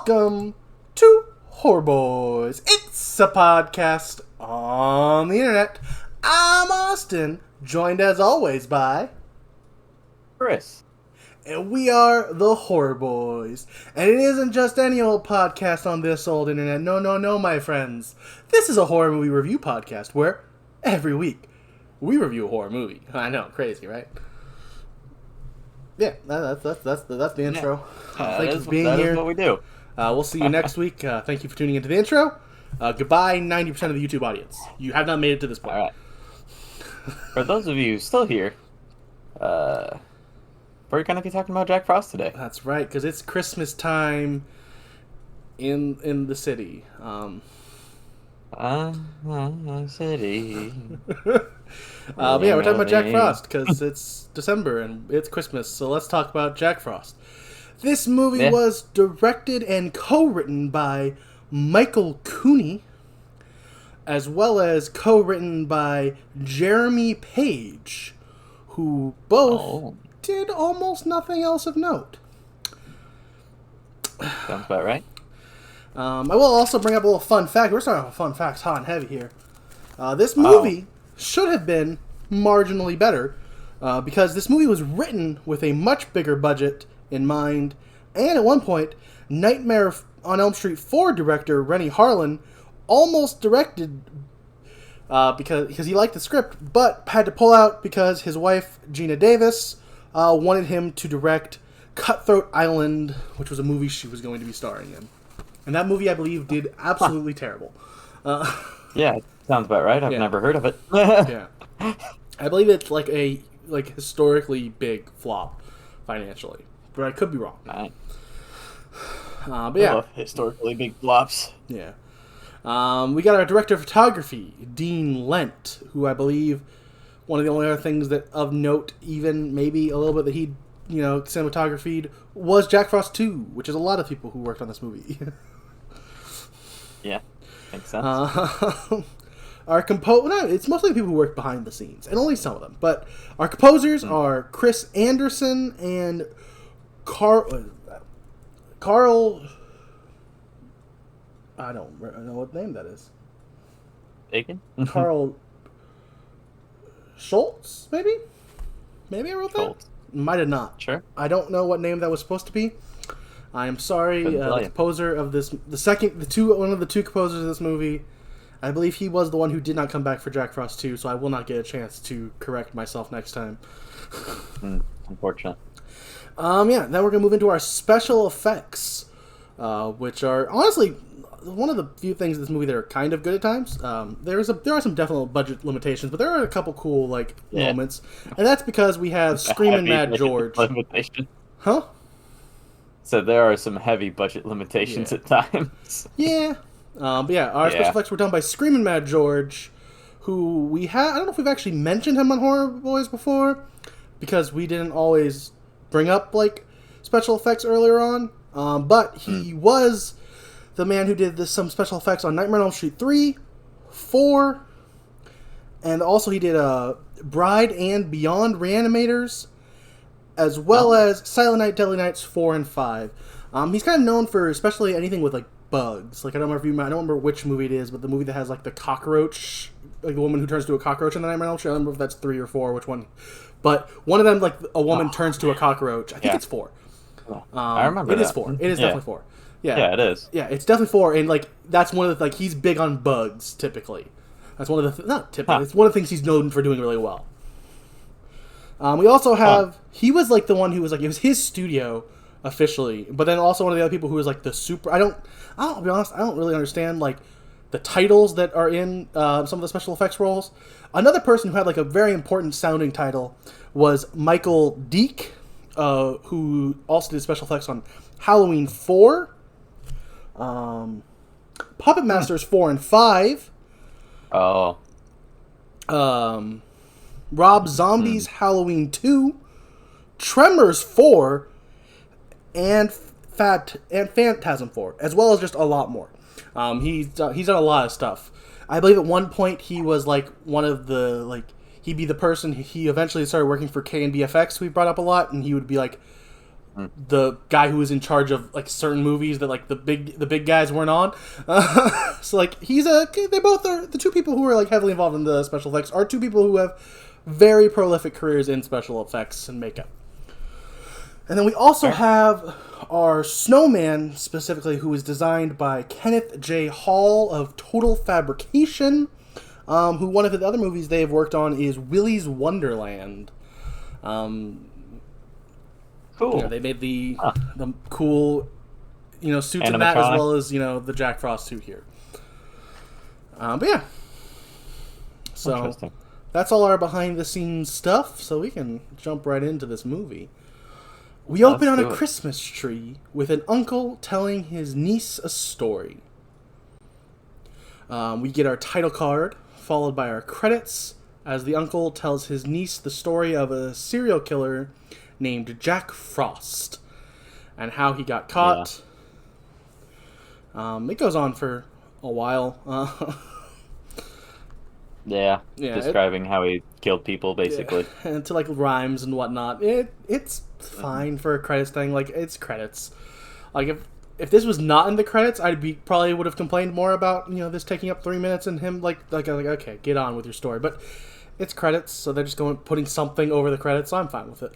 Welcome to Horror Bois. It's a podcast on the internet. I'm Austin, joined as always by Chris. And we are the Horror Bois. And it isn't just any old podcast on this old internet. No, my friends. This is a horror movie review podcast where every week we review a horror movie. I know, crazy, right? Yeah, that's the intro. Thank you for being here. That is what we do. We'll see you next week. Thank you for tuning into the intro. Goodbye, 90% of the YouTube audience. You have not made it to this point. All right. For those of you still here, we're going to be talking about Jack Frost today. That's right, because it's Christmas time in the city. City. But yeah, we're talking about Jack Frost because it's December and it's Christmas, so let's talk about Jack Frost. This movie was directed and co-written by Michael Cooney, as well as co-written by Jeremy Page, who both did almost nothing else of note. Sounds about right. I will also bring up a little fun fact. We're starting off with fun facts hot and heavy here. This movie should have been marginally better because this movie was written with a much bigger budget in mind, and at one point, Nightmare on Elm Street 4 director Rennie Harlan almost directed because he liked the script, but had to pull out because his wife, Gina Davis, wanted him to direct Cutthroat Island, which was a movie she was going to be starring in. And that movie, I believe, did absolutely terrible. Yeah, sounds about right. I've never heard of it. Yeah. I believe it's like a historically big flop financially. But I could be wrong. Right. But yeah. I love historically big flops. Yeah. We got our director of photography, Dean Lent, who I believe one of the only other things that of note, even maybe a little bit that he, cinematographied, was Jack Frost 2, which is a lot of people who worked on this movie. Yeah, makes sense. It's mostly the people who work behind the scenes, and only some of them. But our composers are Chris Anderson and Carl. I don't know what name that is. Bacon? Carl Schultz, maybe? Maybe I wrote that? Might have not. Sure. I don't know what name that was supposed to be. I am sorry. The composer of this, one of the two composers of this movie, I believe he was the one who did not come back for Jack Frost 2, so I will not get a chance to correct myself next time. Unfortunate. Then we're going to move into our special effects, which are honestly one of the few things in this movie that are kind of good at times. There are some definite budget limitations, but there are a couple cool moments, and that's because we have Screamin' Mad George. Limitation. Huh? So there are some heavy budget limitations at times. Yeah. But yeah, our special effects were done by Screamin' Mad George, who we had. I don't know if we've actually mentioned him on Horror Bois before, because we didn't always bring up special effects earlier on. But he was the man who did some special effects on Nightmare on Elm Street 3, 4, and also he did Bride and Beyond Reanimators, as well as Silent Night, Deadly Nights 4 and 5. He's kind of known for especially anything with bugs. I don't remember which movie it is, but the movie that has the cockroach, the woman who turns to a cockroach in the Nightmare on Elm Street. I don't remember if that's 3 or 4, which one. But one of them, a woman turns to a cockroach. I think it's 4. I remember it is 4. It is definitely 4. Yeah, it is. Yeah, it's definitely 4, and that's one of the he's big on bugs typically. That's one of the not typically. It's one of the things he's known for doing really well. We also have he was the one who was it was his studio officially, but then also one of the other people who was the super. I'll be honest, I don't really understand the titles that are in some of the special effects roles. Another person who had a very important sounding title was Michael Deek, who also did special effects on Halloween 4, Puppet Masters 4 and 5. Rob Zombie's Halloween 2, Tremors 4, and Phantasm 4, as well as just a lot more. He's done a lot of stuff. I believe at one point he was one of the he'd be the person he eventually started working for K and BFX. We brought up a lot, and he would be the guy who was in charge of like certain movies that like the big guys weren't on. So like they both are the two people who are like heavily involved in the special effects are two people who have very prolific careers in special effects and makeup. And then we also have our Snowman, specifically, who is designed by Kenneth J. Hall of Total Fabrication, who one of the other movies they have worked on is Willy's Wonderland. Cool. They made the cool, suits in that, as well as, the Jack Frost suit here. But yeah. So that's all our behind-the-scenes stuff, so we can jump right into this movie. We open on a Christmas tree with an uncle telling his niece a story. We get our title card, followed by our credits, as the uncle tells his niece the story of a serial killer named Jack Frost, and how he got caught. Yeah. It goes on for a while. Describing how he killed people, basically. Yeah. And to, like, rhymes and whatnot. It's fine for a credits thing. Like, it's credits. Like, if this was not in the credits, probably would have complained more about, this taking up 3 minutes and him, like, okay, get on with your story. But it's credits, so they're just putting something over the credits, so I'm fine with it.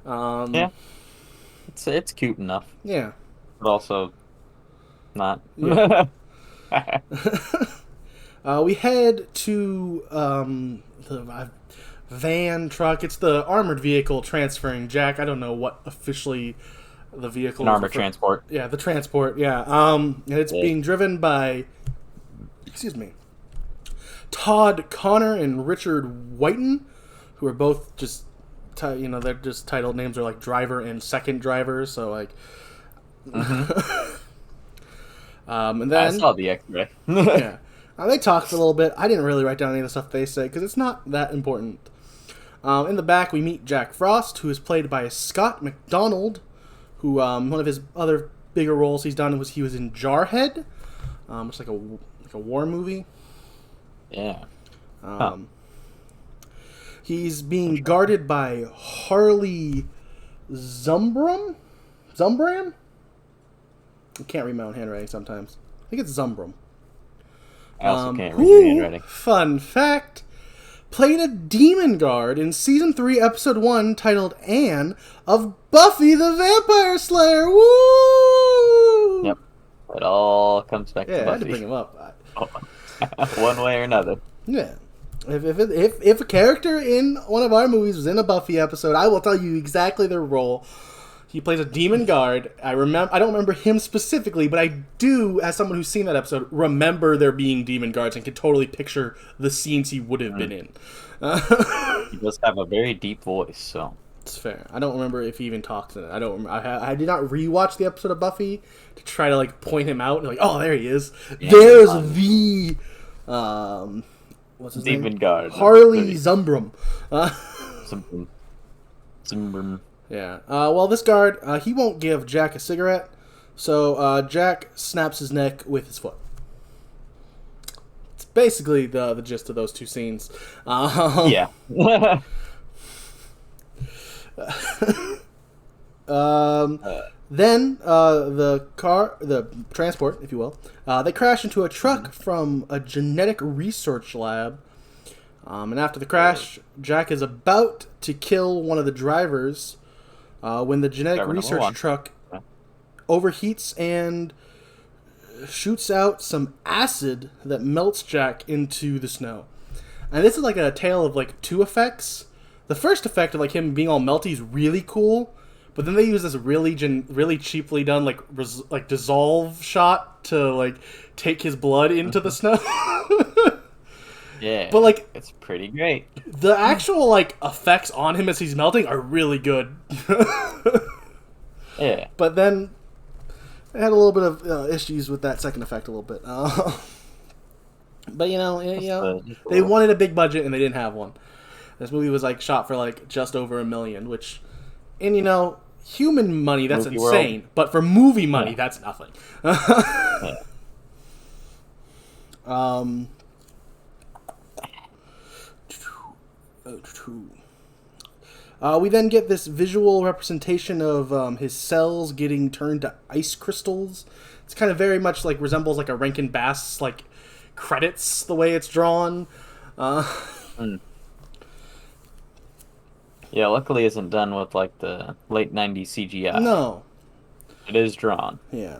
Yeah. It's cute enough. Yeah. But also not. Yeah. We head to the van truck. It's the armored vehicle transferring Jack. I don't know what officially the vehicle is. An armored transport. Yeah, the transport, yeah. And it's being driven by, Todd Connor and Richard Whiten, who are both just, they're just title names are like driver and second driver, so like... Mm-hmm. And then... I saw the X-ray. Yeah. They talked a little bit. I didn't really write down any of the stuff they say, because it's not that important. In the back, we meet Jack Frost, who is played by Scott McDonald, who, one of his other bigger roles he's done was he was in Jarhead, which is like a war movie. Yeah. He's being guarded by Harley Zumbram? I can't read my own handwriting sometimes. I think it's Zumbram. I also can't read your handwriting. Fun fact, played a demon guard in Season 3, Episode 1, titled Anne of Buffy the Vampire Slayer. Woo! Yep. It all comes back to Buffy. Yeah, I had to bring him up. One way or another. Yeah. If a character in one of our movies was in a Buffy episode, I will tell you exactly their role. He plays a demon guard. I don't remember him specifically, but I do, as someone who's seen that episode, remember there being demon guards and can totally picture the scenes he would have been in. He does have a very deep voice, so it's fair. I don't remember if he even talks in it. I did not rewatch the episode of Buffy to try to like point him out and like, oh, there he is. Yeah, there's the what's his demon name? Guard. Harley Zumbram. Zumbram. Yeah. Well, this guard, he won't give Jack a cigarette, so Jack snaps his neck with his foot. It's basically the gist of those two scenes. Yeah. Then the transport, if you will, they crash into a truck from a genetic research lab. And after the crash, Jack is about to kill one of the drivers when the genetic research truck overheats and shoots out some acid that melts Jack into the snow. And this is like a tale of like two effects. The first effect of like him being all melty is really cool, but then they use this really cheaply done like dissolve shot to like take his blood into the snow. Yeah, but like it's pretty great. The actual like effects on him as he's melting are really good. Yeah, but then they had a little bit of issues with that second effect a little bit. But they wanted a big budget and they didn't have one. This movie was like shot for like just over $1 million, which, and human money that's movie insane, world. But for movie money that's nothing. We then get this visual representation of his cells getting turned to ice crystals. It's kind of very much like resembles like a Rankin Bass like credits the way it's drawn. Yeah, luckily it isn't done with like the late 90s CGI. No. It is drawn. Yeah.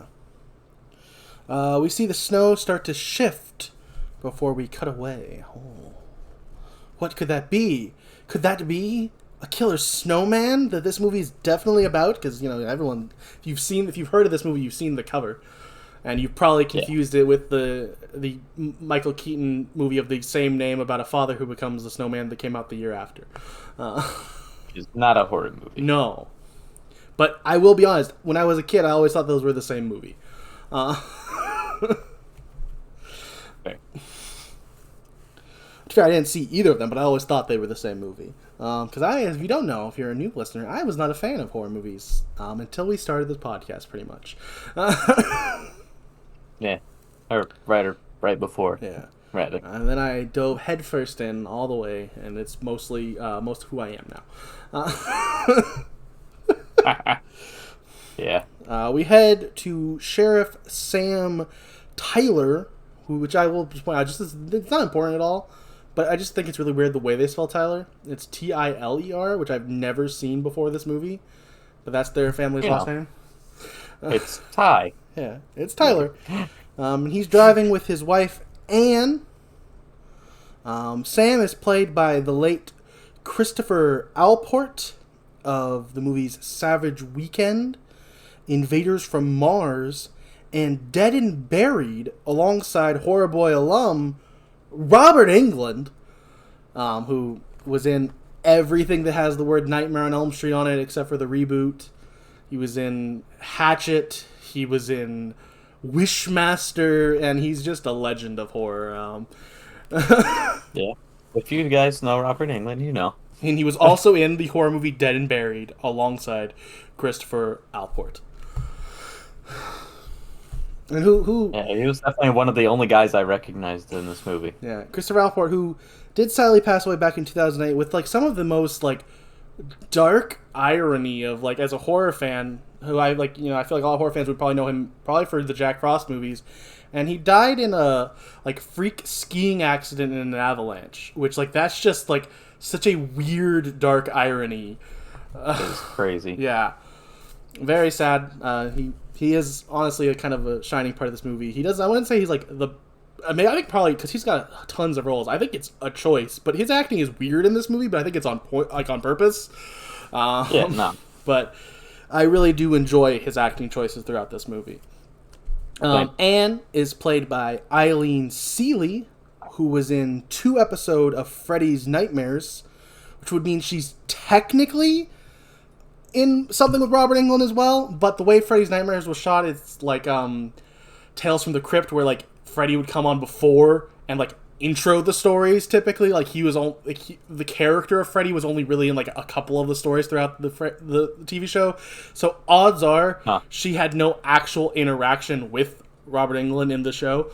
We see the snow start to shift before we cut away. Oh. What could that be? Could that be a killer snowman that this movie is definitely about? Because, you know, everyone, if you've heard of this movie, you've seen the cover. And you've probably confused it with the Michael Keaton movie of the same name about a father who becomes the snowman that came out the year after. It's not a horror movie. No. But I will be honest, when I was a kid, I always thought those were the same movie. Fair. To be fair, I didn't see either of them, but I always thought they were the same movie. Because if you don't know, if you're a new listener, I was not a fan of horror movies until we started this podcast, pretty much. Yeah, or right before. Yeah. Rather. And then I dove headfirst in all the way, and it's mostly most of who I am now. Yeah. We head to Sheriff Sam Tyler, which I will just point out, it's not important at all, but I just think it's really weird the way they spell Tyler. It's Tiler, which I've never seen before this movie, but that's their family's last name. It's Ty. Yeah, it's Tyler. He's driving with his wife, Anne. Sam is played by the late Christopher Alport of the movies Savage Weekend, Invaders from Mars, and Dead and Buried, alongside Horror Boy alum Robert Englund, who was in everything that has the word Nightmare on Elm Street on it except for the reboot. He was in Hatchet. He was in Wishmaster, and he's just a legend of horror. Yeah. If you guys know Robert Englund, you know. And he was also in the horror movie Dead and Buried alongside Christopher Alport. And who? Yeah, he was definitely one of the only guys I recognized in this movie. Yeah, Christopher Alport, who did sadly pass away back in 2008 with like some of the most like dark irony of like as a horror fan who I like, you know, I feel like all horror fans would probably know him probably for the Jack Frost movies, and he died in a like freak skiing accident in an avalanche, which like that's just like such a weird dark irony. It's crazy. Yeah, very sad. He is honestly a kind of a shining part of this movie. He does. I wouldn't say he's like the. I mean, I think probably because he's got tons of roles. I think it's a choice, but his acting is weird in this movie. But I think it's on point, like on purpose. Yeah, no. But I really do enjoy his acting choices throughout this movie. Anne is played by Eileen Seeley, who was in 2 episodes of Freddy's Nightmares, which would mean she's technically in something with Robert Englund as well. But the way Freddy's Nightmares was shot, it's like Tales from the Crypt, where like Freddy would come on before and like intro the stories. Typically, like he was on the character of Freddy was only really in like a couple of the stories throughout the TV show. So odds are she had no actual interaction with Robert Englund in the show.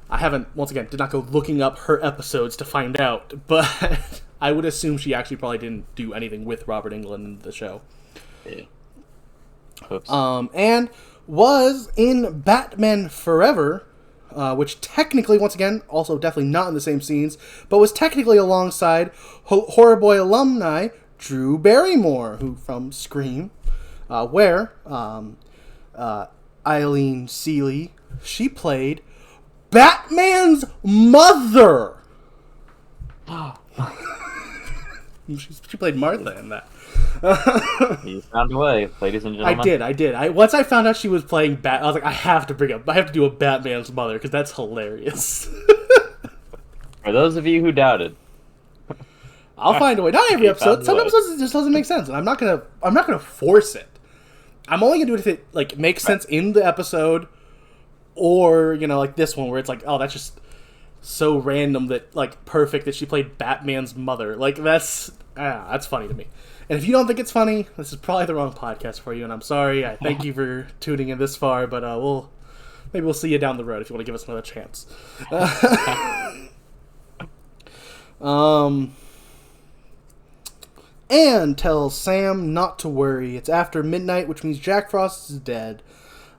I haven't, once again, did not go looking up her episodes to find out, but I would assume she actually probably didn't do anything with Robert Englund in the show. Yeah. Oops. And was in Batman Forever, which technically, once again, also definitely not in the same scenes, but was technically alongside Horror Boy alumni Drew Barrymore, who from Scream, where Eileen Seeley, she played Batman's mother. She played Martha in that. You found a way, ladies and gentlemen. I did. Once I found out she was playing I was like, I have to do a Batman's mother, because that's hilarious. For those of you who doubted, I'll find a way. Not every episode. Some episodes it just doesn't make sense, and I'm not gonna force it. I'm only gonna do it if it like makes sense in the episode, or you know, like this one where it's like, oh, that's just so random that like perfect that she played Batman's mother. Like that's funny to me. And if you don't think it's funny, this is probably the wrong podcast for you, and I'm sorry. I thank you for tuning in this far, but maybe we'll see you down the road if you want to give us another chance. and tells Sam not to worry. It's after midnight, which means Jack Frost is dead.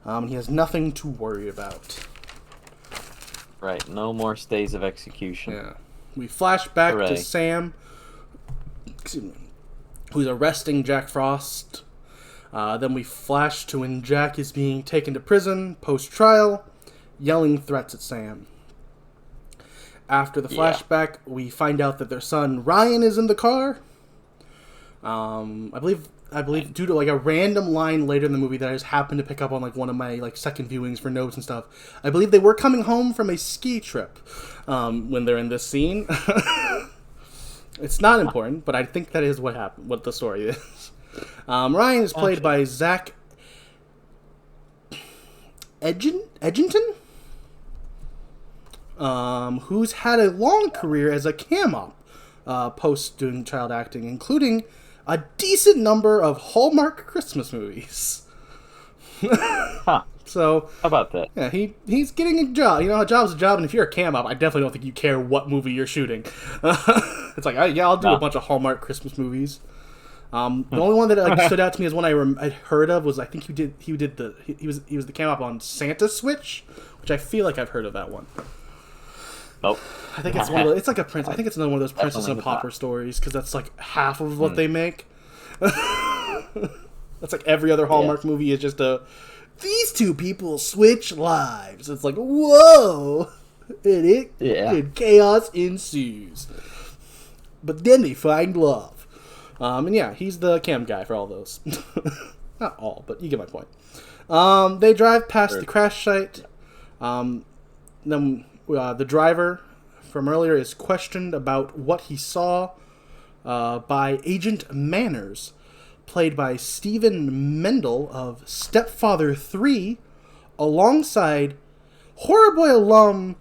He has nothing to worry about. Right, no more stays of execution. Yeah. We flash back to Sam, who's arresting Jack Frost. Then we flash to when Jack is being taken to prison post-trial, yelling threats at Sam. After the flashback, we find out that their son Ryan is in the car. I believe due to like a random line later in the movie that I just happened to pick up on like one of my like second viewings for notes and stuff. I believe they were coming home from a ski trip when they're in this scene. It's not important, but I think that is what happened. What the story is. Ryan is played by Zach Edgington, who's had a long career as a cam op post doing child acting, including a decent number of Hallmark Christmas movies. Huh. So how about that? Yeah, he's getting a job. You know, a job's a job, and if you're a cam op, I definitely don't think you care what movie you're shooting. It's like, I'll do a bunch of Hallmark Christmas movies. The only one that like stood out to me as one I'd heard of was I think he was the cam op on Santa Switch, which I feel like I've heard of that one. Nope. I think it's one of those, it's like a prince. I think it's another one of those Princess and a Pauper stories because that's like half of what they make. That's like every other Hallmark movie is just these two people switch lives. It's like whoa, and chaos ensues. But then they find love. And yeah, he's the cam guy for all those. Not all, but you get my point. They drive past the crash site. Then the driver from earlier is questioned about what he saw by Agent Manners, played by Stephen Mendel of Stepfather 3, alongside Horror Boy alum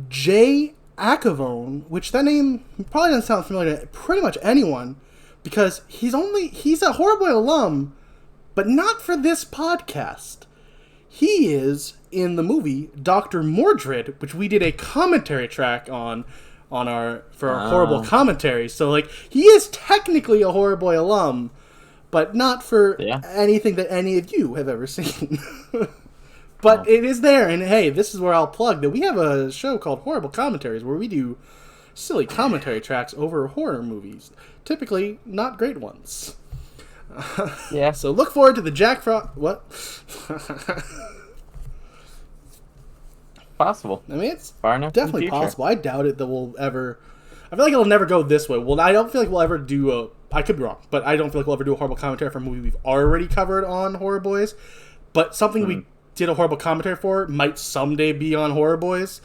Jay Acavone, which that name probably doesn't sound familiar to pretty much anyone, because he's a Horror Boy alum, but not for this podcast. He is in the movie Dr. Mordred, which we did a commentary track on our horrible commentary. So like he is technically a Horror Boy alum, but not for anything that any of you have ever seen. But it is there, and hey, this is where I'll plug that we have a show called Horrible Commentaries where we do silly commentary tracks over horror movies. Typically, not great ones. Yeah. So look forward to the Jack Frost... What? Possible. I mean, it's far enough definitely possible. I doubt it that we'll ever... I feel like it'll never go this way. Well, I don't feel like we'll ever do a... I could be wrong, but I don't feel like we'll ever do a horrible commentary for a movie we've already covered on Horror Boys. But something we did a horrible commentary for might someday be on Horror Boys.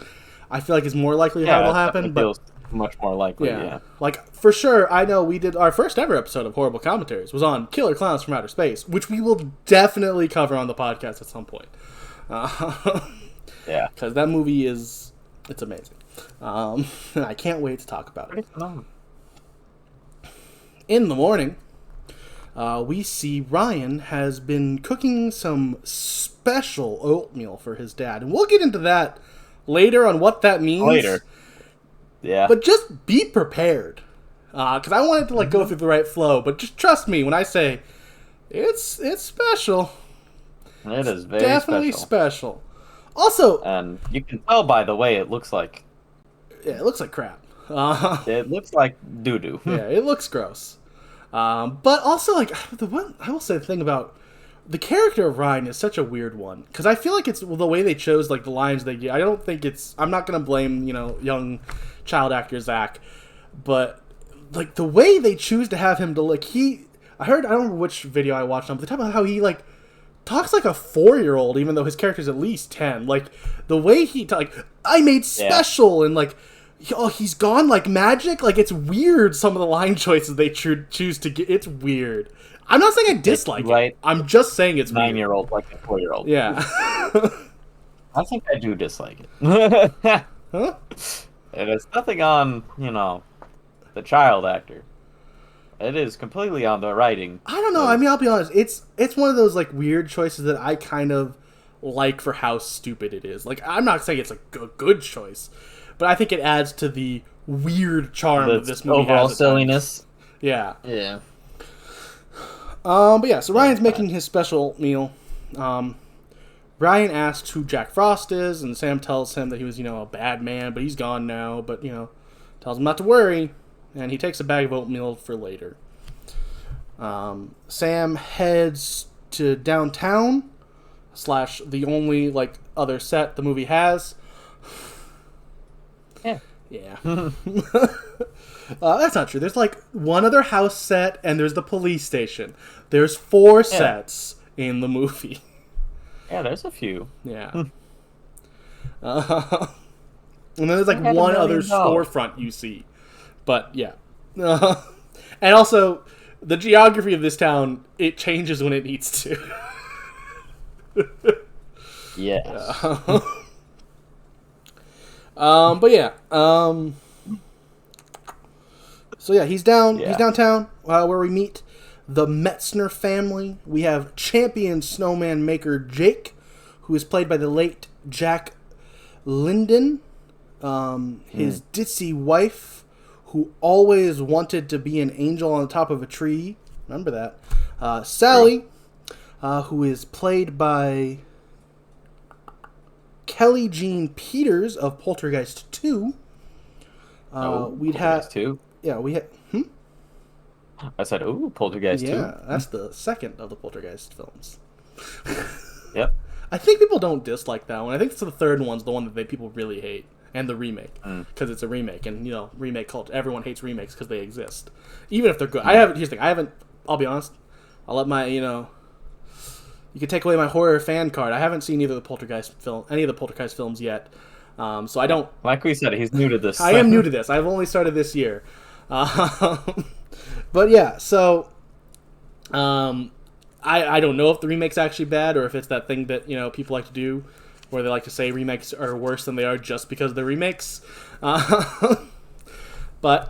I feel like it's more likely how it'll happen. But feels much more likely, yeah. Like, for sure, I know we did... Our first ever episode of Horrible Commentaries was on Killer Clowns from Outer Space, which we will definitely cover on the podcast at some point. Yeah. Because that movie is... It's amazing. And I can't wait to talk about it. In the morning, we see Ryan has been cooking some special oatmeal for his dad. And we'll get into that later on what that means. Later. Yeah. But just be prepared. Because I wanted to go through the right flow. But just trust me when I say it's special. It is very definitely special. Also... And you can tell by the way it looks like. Yeah, it looks like crap. It looks like doo-doo. Yeah, it looks gross. But also, I will say the thing about the character of Ryan is such a weird one. Because I feel like it's the way they chose, the lines they get. I don't think it's... I'm not going to blame, young child actor Zach. But, the way they choose to have him to, I don't remember which video I watched on, but they talk about how he, talks like a 4-year-old, even though his character's at least 10. The way he... I made special, and, he's gone like magic. It's weird, some of the line choices they choose to get. It's weird. I'm not saying I dislike it. I'm just saying it's 9-year-old like a 4-year-old. Yeah. I think I do dislike it. Huh? It is nothing on, the child actor. It is completely on the writing. I don't know. I mean, I'll be honest. It's one of those weird choices that I kind of like for how stupid it is. I'm not saying it's a good choice, but I think it adds to the weird charm of this movie. Overall silliness. Yeah. Yeah. But yeah, so Ryan's making his special meal. Ryan asks who Jack Frost is, and Sam tells him that he was, a bad man, but he's gone now. But, tells him not to worry, and he takes a bag of oatmeal for later. Sam heads to downtown, / the only, other set the movie has. Yeah. That's not true. There's, one other house set, and there's the police station. There's 4 sets in the movie. Yeah, there's a few. Yeah. And then there's, one other storefront you see. But, yeah. And also, the geography of this town, it changes when it needs to. Yes. But yeah. So yeah, he's downtown where we meet the Metzner family. We have champion snowman maker Jake, who is played by the late Jack Linden. His ditzy wife, who always wanted to be an angel on the top of a tree. Remember that. Sally, who is played by Kelly Jean Peters of Poltergeist 2. Poltergeist 2? Yeah, we had... I said, ooh, Poltergeist 2. Yeah, that's the second of the Poltergeist films. Yep. I think people don't dislike that one. I think it's the third one's the one that people really hate. And the remake. Because it's a remake. And, remake culture. Everyone hates remakes because they exist. Even if they're good. Here's the thing. I'll be honest. I'll let my, you can take away my horror fan card. I haven't seen any of the Poltergeist films yet. So I don't... Like we said, he's new to this. I am new to this. I've only started this year. But yeah, so... I don't know if the remake's actually bad or if it's that thing that, people like to do where they like to say remakes are worse than they are just because they're remakes. But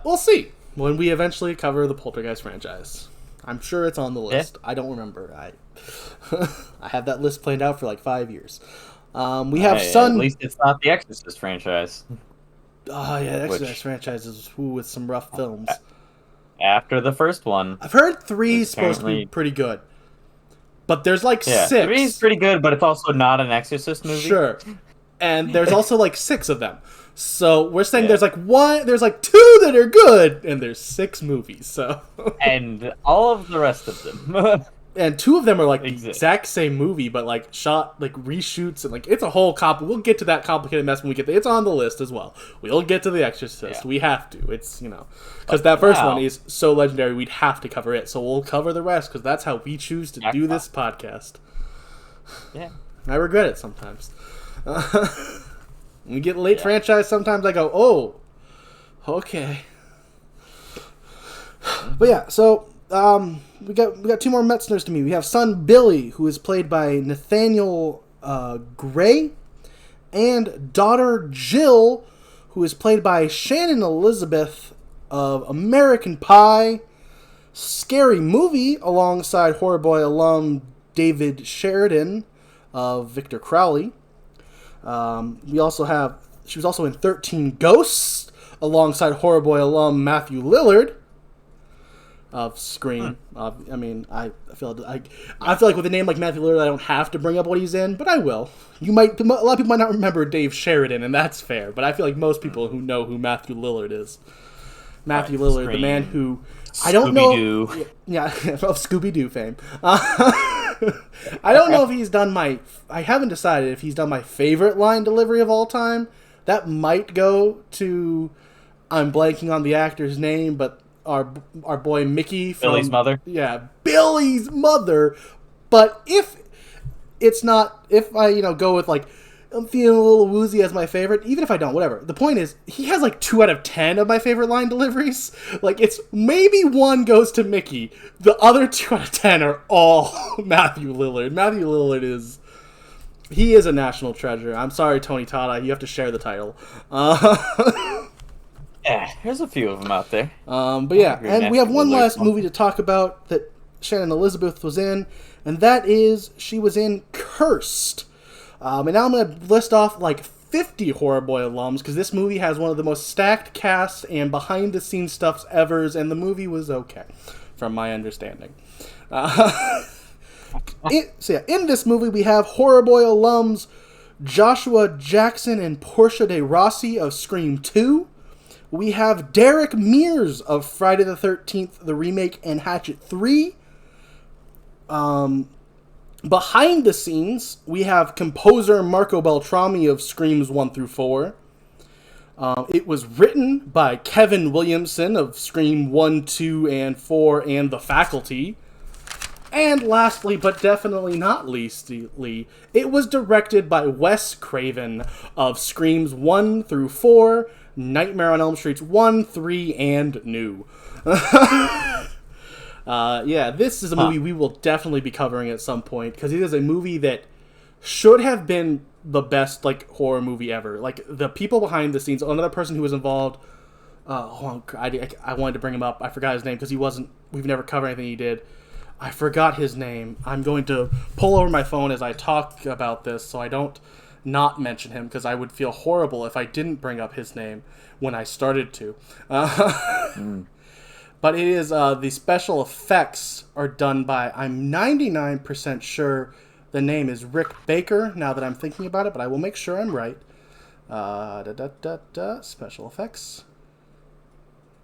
we'll see when we eventually cover the Poltergeist franchise. I'm sure it's on the list. Yeah. I don't remember. I have that list planned out for 5 years. We have Sun. At least it's not the Exorcist franchise. Oh yeah, the Exorcist franchise is with some rough films. After the first one, I've heard 3 is supposed to be pretty good, but there's 6. 3 is pretty good, but it's also not an Exorcist movie. Sure, and there's also 6 of them. So we're saying there's 2 that are good, and there's 6 movies. So and all of the rest of them. And 2 of them are the exact same movie, but shot reshoots and it's a whole We'll get to that complicated mess when we get there. It's on the list as well. We'll get to The Exorcist. Yeah. We have to. It's because that first one is so legendary. We'd have to cover it. So we'll cover the rest because that's how we choose to do this podcast. Yeah, I regret it sometimes. When we get late franchise, sometimes I go, oh, okay. But yeah, so. We got 2 more Metzners to meet. We have son Billy, who is played by Nathaniel Gray, and daughter Jill, who is played by Shannon Elizabeth of American Pie, Scary Movie, alongside Horror Boy alum David Sheridan of Victor Crowley. She was also in 13 Ghosts, alongside Horror Boy alum Matthew Lillard of Scream. I feel like with a name like Matthew Lillard, I don't have to bring up what he's in, but I will. A lot of people might not remember Dave Sheridan, and that's fair. But I feel like most people who know who Matthew Lillard is, Lillard, Scream. The man who I don't know, of Scooby-Doo fame. I don't know if he's done I haven't decided if he's done my favorite line delivery of all time. That might go to, I'm blanking on the actor's name, but our boy Mickey from Billy's mother. Yeah, Billy's mother. But if it's not, if I go with I'm feeling a little woozy as my favorite, even if I don't, whatever. The point is, he has 2 out of 10 of my favorite line deliveries. It's maybe 1 goes to Mickey. The other 2 out of 10 are all Matthew Lillard. Matthew Lillard is a national treasure. I'm sorry, Tony Tata, you have to share the title. Yeah, there's a few of them out there. But yeah, and we have one last movie to talk about that Shannon Elizabeth was in, and that is she was in Cursed. And now I'm going to list off 50 Horror Boy alums, because this movie has one of the most stacked casts and behind-the-scenes stuffs ever, and the movie was okay. from my understanding. In this movie, we have Horror Boy alums Joshua Jackson and Portia de Rossi of Scream 2. We have Derek Mears of Friday the 13th, the remake, and Hatchet 3. Behind the scenes, we have composer Marco Beltrami of Screams 1 through 4. It was written by Kevin Williamson of Scream 1, 2, and 4, and The Faculty. And lastly, but definitely not leastly, it was directed by Wes Craven of Screams 1 through 4, Nightmare on Elm Street 1, 3, and New. This is a movie we will definitely be covering at some point, because it is a movie that should have been the best, like, horror movie ever. Like, the people behind the scenes, another person who was involved, I wanted to bring him up. I forgot his name, because we've never covered anything he did. I forgot his name. I'm going to pull over my phone as I talk about this so I don't not mention him, because I would feel horrible if I didn't bring up his name when I started to. But it is, the special effects are done by, I'm 99% sure the name is Rick Baker, now that I'm thinking about it, but I will make sure I'm right. Special effects.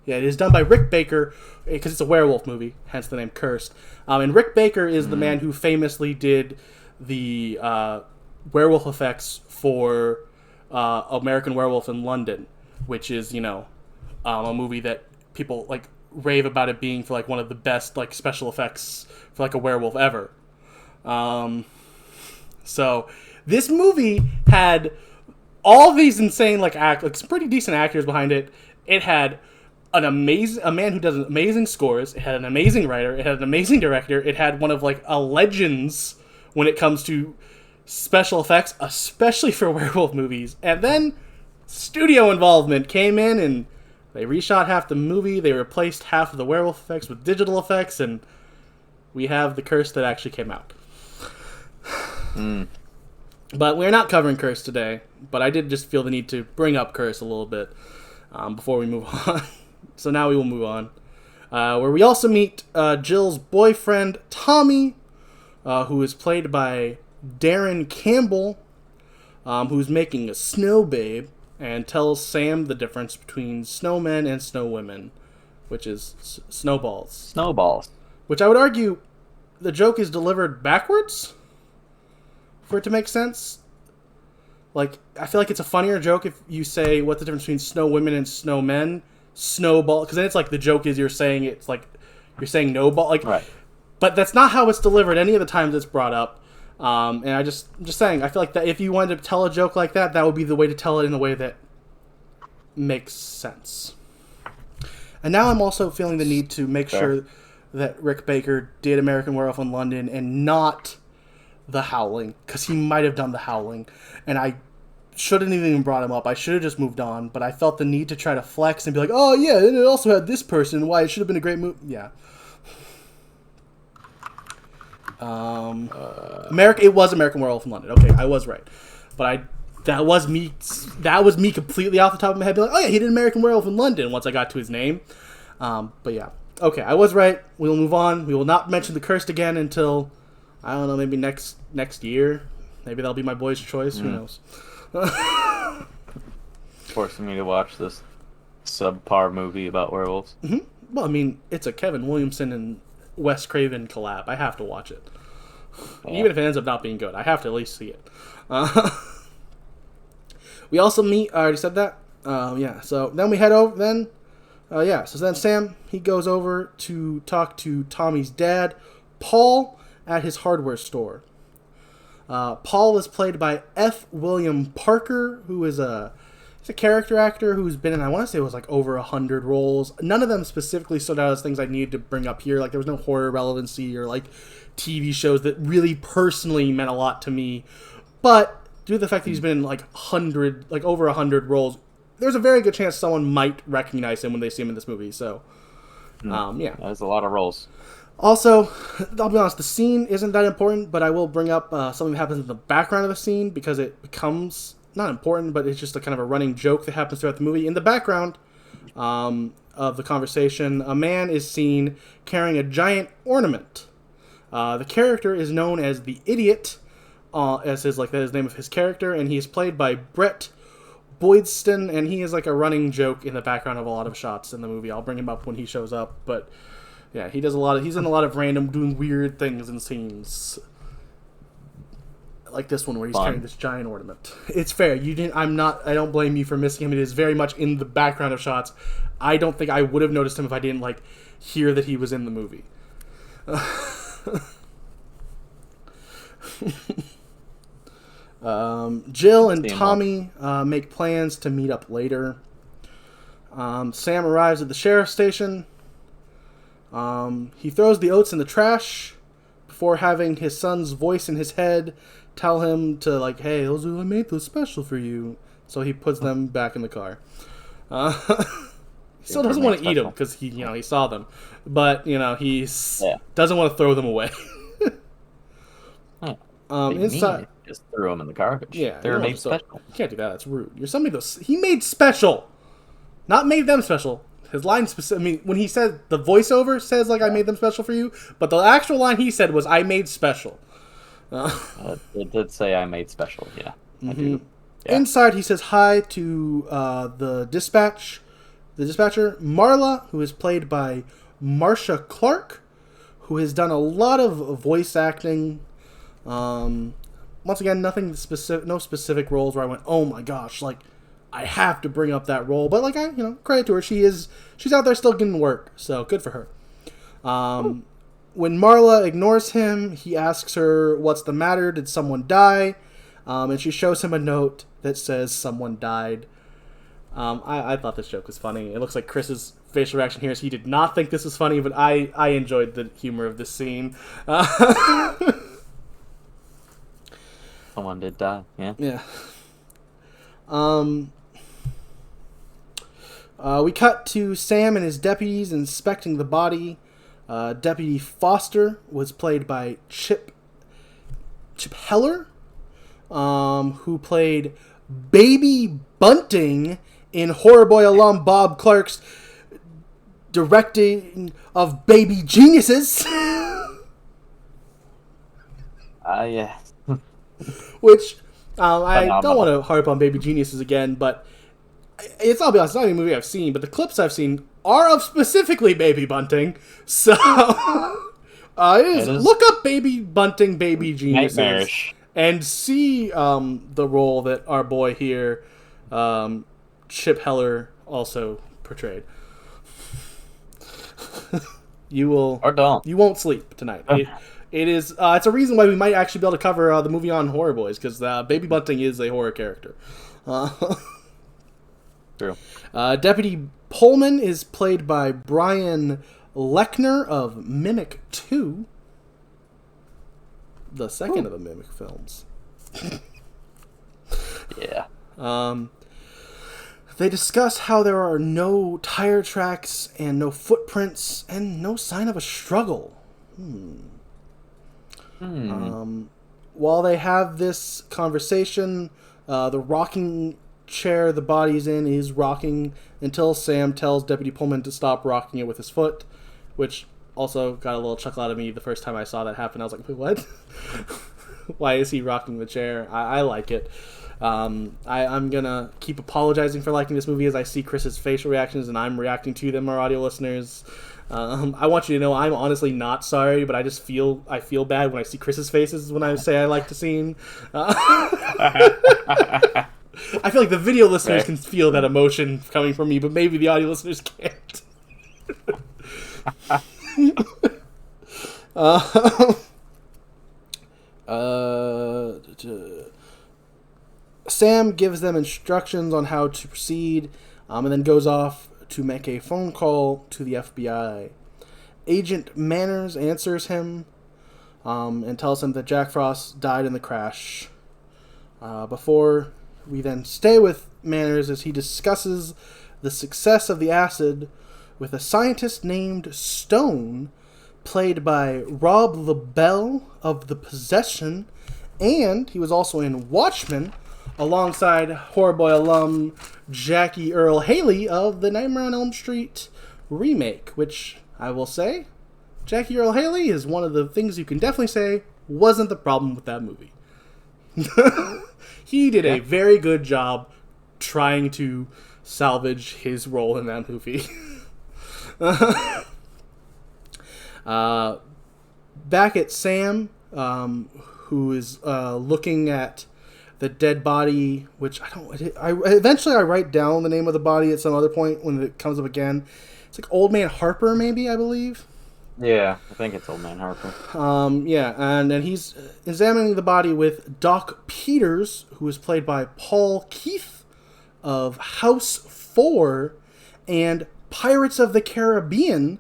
Yeah, it is done by Rick Baker, because it's a werewolf movie, hence the name Cursed. And Rick Baker is the man who famously did the werewolf effects for American Werewolf in London, which is, a movie that people, like, rave about it being for, like, one of the best, like, special effects for, like, a werewolf ever. So this movie had all these insane, like, some pretty decent actors behind it. It had a man who does amazing scores. It had an amazing writer. It had an amazing director. It had one of, like, a legends when it comes to special effects, especially for werewolf movies. And then studio involvement came in, and they reshot half the movie. They replaced half of the werewolf effects with digital effects, and we have the Curse that actually came out. But we're not covering Curse today. But I did just feel the need to bring up Curse a little bit before we move on. So now we will move on. Where we also meet Jill's boyfriend, Tommy, who is played by Darren Campbell, who's making a snow babe, and tells Sam the difference between snowmen and snowwomen, which is snowballs. Snowballs. Which I would argue the joke is delivered backwards for it to make sense. Like, I feel like it's a funnier joke if you say what's the difference between snowwomen and snowmen. Snowball, because then it's like the joke is you're saying no ball, like, right. But that's not how it's delivered any of the times it's brought up. And I'm just saying, I feel like that if you wanted to tell a joke like that, that would be the way to tell it in a way that makes sense. And now I'm also feeling the need to make sure that Rick Baker did American Werewolf in London and not The Howling, because he might have done The Howling, and I shouldn't have even brought him up. I should have just moved on, but I felt the need to try to flex and be like, oh yeah, and it also had this person, why it should have been a great movie. Yeah. It was American Werewolf in London. Okay, I was right. But that was me completely off the top of my head, being like, oh yeah, he did American Werewolf in London once I got to his name. But yeah. Okay, I was right. We will move on. We will not mention The Cursed again until, I don't know, maybe next year. Maybe that'll be my boy's choice. Who knows? Forcing me to watch this subpar movie about werewolves. Mm-hmm. Well, I mean, it's a Kevin Williamson and Wes Craven collab. I have to watch it. Yeah. Even if it ends up not being good, I have to at least see it. We also meet, I already said that. So then we head over, so then Sam, he goes over to talk to Tommy's dad, Paul, at his hardware store. Paul is played by F. William Parker, who is he's a character actor who's been in, I want to say it was like over 100 roles. None of them specifically stood out as things I needed to bring up here. Like, there was no horror relevancy or like TV shows that really personally meant a lot to me. But due to the fact that he's been in like over 100 roles, there's a very good chance someone might recognize him when they see him in this movie. So, yeah. There's a lot of roles. Also, I'll be honest, the scene isn't that important, but I will bring up something that happens in the background of the scene because it becomes not important, but it's just a kind of a running joke that happens throughout the movie. In the background, of the conversation, a man is seen carrying a giant ornament. The character is known as the Idiot, as his name of his character, and he is played by Brett Boydston, and he is like a running joke in the background of a lot of shots in the movie. I'll bring him up when he shows up, but yeah, he's in a lot of random doing weird things in scenes. Like this one where he's carrying this giant ornament. It's fair. I don't blame you for missing him. It is very much in the background of shots. I don't think I would have noticed him if I didn't hear that he was in the movie. Jill and Tommy make plans to meet up later. Sam arrives at the sheriff's station. He throws the oats in the trash before having his son's voice in his head tell him to hey, I made those special for you. So he puts them back in the car. He still doesn't want to eat them because he saw them, but he doesn't want to throw them away. Inside, just threw them in the garbage. Yeah, they were made special. You can't do that. That's rude. You're somebody he made special, not made them special. His line specific. I mean, when he said the voiceover says I made them special for you, but the actual line he said was I made special. It did say I made special. Yeah. Mm-hmm. I do. Yeah. Inside, he says hi to the dispatcher, Marla, who is played by Marcia Clark, who has done a lot of voice acting. Once again, nothing specific, no specific roles where I went, oh my gosh, I have to bring up that role. But credit to her, she's out there still getting work, so good for her. When Marla ignores him, he asks her, what's the matter? Did someone die? And she shows him a note that says someone died. I thought this joke was funny. It looks like Chris's facial reaction here is he did not think this was funny, but I enjoyed the humor of this scene. Someone did die, yeah. Yeah. We cut to Sam and his deputies inspecting the body. Deputy Foster was played by Chip Heller, who played Baby Bunting in Horror Boy alum Bob Clark's directing of Baby Geniuses. Yeah. Which, I don't want to harp on Baby Geniuses again, but it's not even a movie I've seen, but the clips I've seen are of specifically Baby Bunting. So, look up Baby Bunting, Baby Geniuses, nightmarish, and see the role that our boy here, Chip Heller, also portrayed. You won't sleep tonight. It is. It's a reason why we might actually be able to cover the movie on Horror Boys, because Baby Bunting is a horror character. True. Deputy Pullman is played by Brian Lechner of Mimic 2, the second of the Mimic films. Yeah. They discuss how there are no tire tracks and no footprints and no sign of a struggle. While they have this conversation, the rocking chair the body's in is rocking until Sam tells Deputy Pullman to stop rocking it with his foot, which also got a little chuckle out of me the first time I saw that happen. I was like, wait, what? Why is he rocking the chair? I like it. I'm gonna keep apologizing for liking this movie as I see Chris's facial reactions and I'm reacting to them, our audio listeners. I want you to know I'm honestly not sorry, but I feel bad when I see Chris's faces when I say I like the scene. I feel like the video listeners can feel that emotion coming from me, but maybe the audio listeners can't. Sam gives them instructions on how to proceed, and then goes off to make a phone call to the FBI. Agent Manners answers him and tells him that Jack Frost died in the crash. Before we then stay with Manners as he discusses the success of the acid with a scientist named Stone, played by Rob LaBelle of The Possession, and he was also in Watchmen, alongside Horror Boy alum Jackie Earle Haley of the Nightmare on Elm Street remake, which I will say, Jackie Earle Haley is one of the things you can definitely say wasn't the problem with that movie. He did a very good job trying to salvage his role in that movie. Back at Sam, who is looking at the dead body, which eventually I write down the name of the body at some other point when it comes up again. It's like Old Man Harper, maybe, I believe. Yeah, I think it's Old Man Harper. Yeah, and then he's examining the body with Doc Peters, who is played by Paul Keith of House 4 and Pirates of the Caribbean,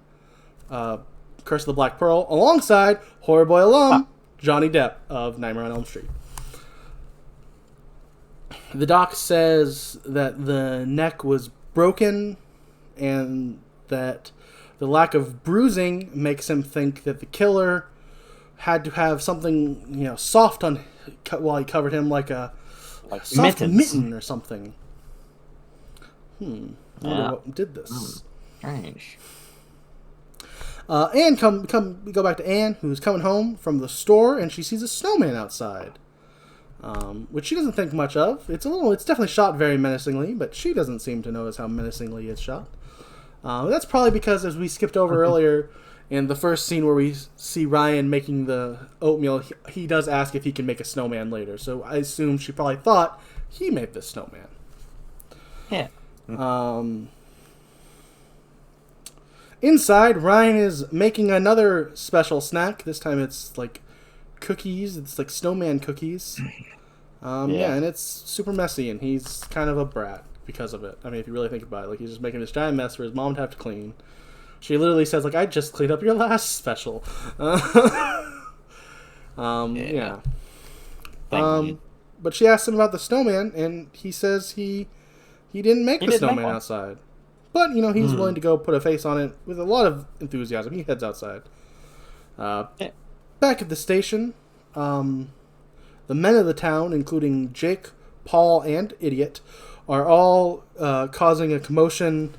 Curse of the Black Pearl, alongside Horror Boy alum Johnny Depp of Nightmare on Elm Street. The doc says that the neck was broken and that the lack of bruising makes him think that the killer had to have something, soft on while he covered him, like a soft mitten or something. I wonder what did this. Strange. And we go back to Anne, who's coming home from the store, and she sees a snowman outside, which she doesn't think much of. It's definitely shot very menacingly, but she doesn't seem to notice how menacingly it's shot. That's probably because, as we skipped over earlier, in the first scene where we see Ryan making the oatmeal, he does ask if he can make a snowman later. So I assume she probably thought he made the snowman. Yeah. Inside, Ryan is making another special snack. This time it's like cookies. It's like snowman cookies. Yeah, and it's super messy, and he's kind of a brat because of it. I mean, if you really think about it, like, he's just making this giant mess for his mom to have to clean. She literally says, like, I just cleaned up your last special. Yeah. But she asks him about the snowman, and he says he didn't make the snowman outside. But, he's willing to go put a face on it with a lot of enthusiasm. He heads outside. Back at the station, the men of the town, including Jake, Paul, and Idiot, are all causing a commotion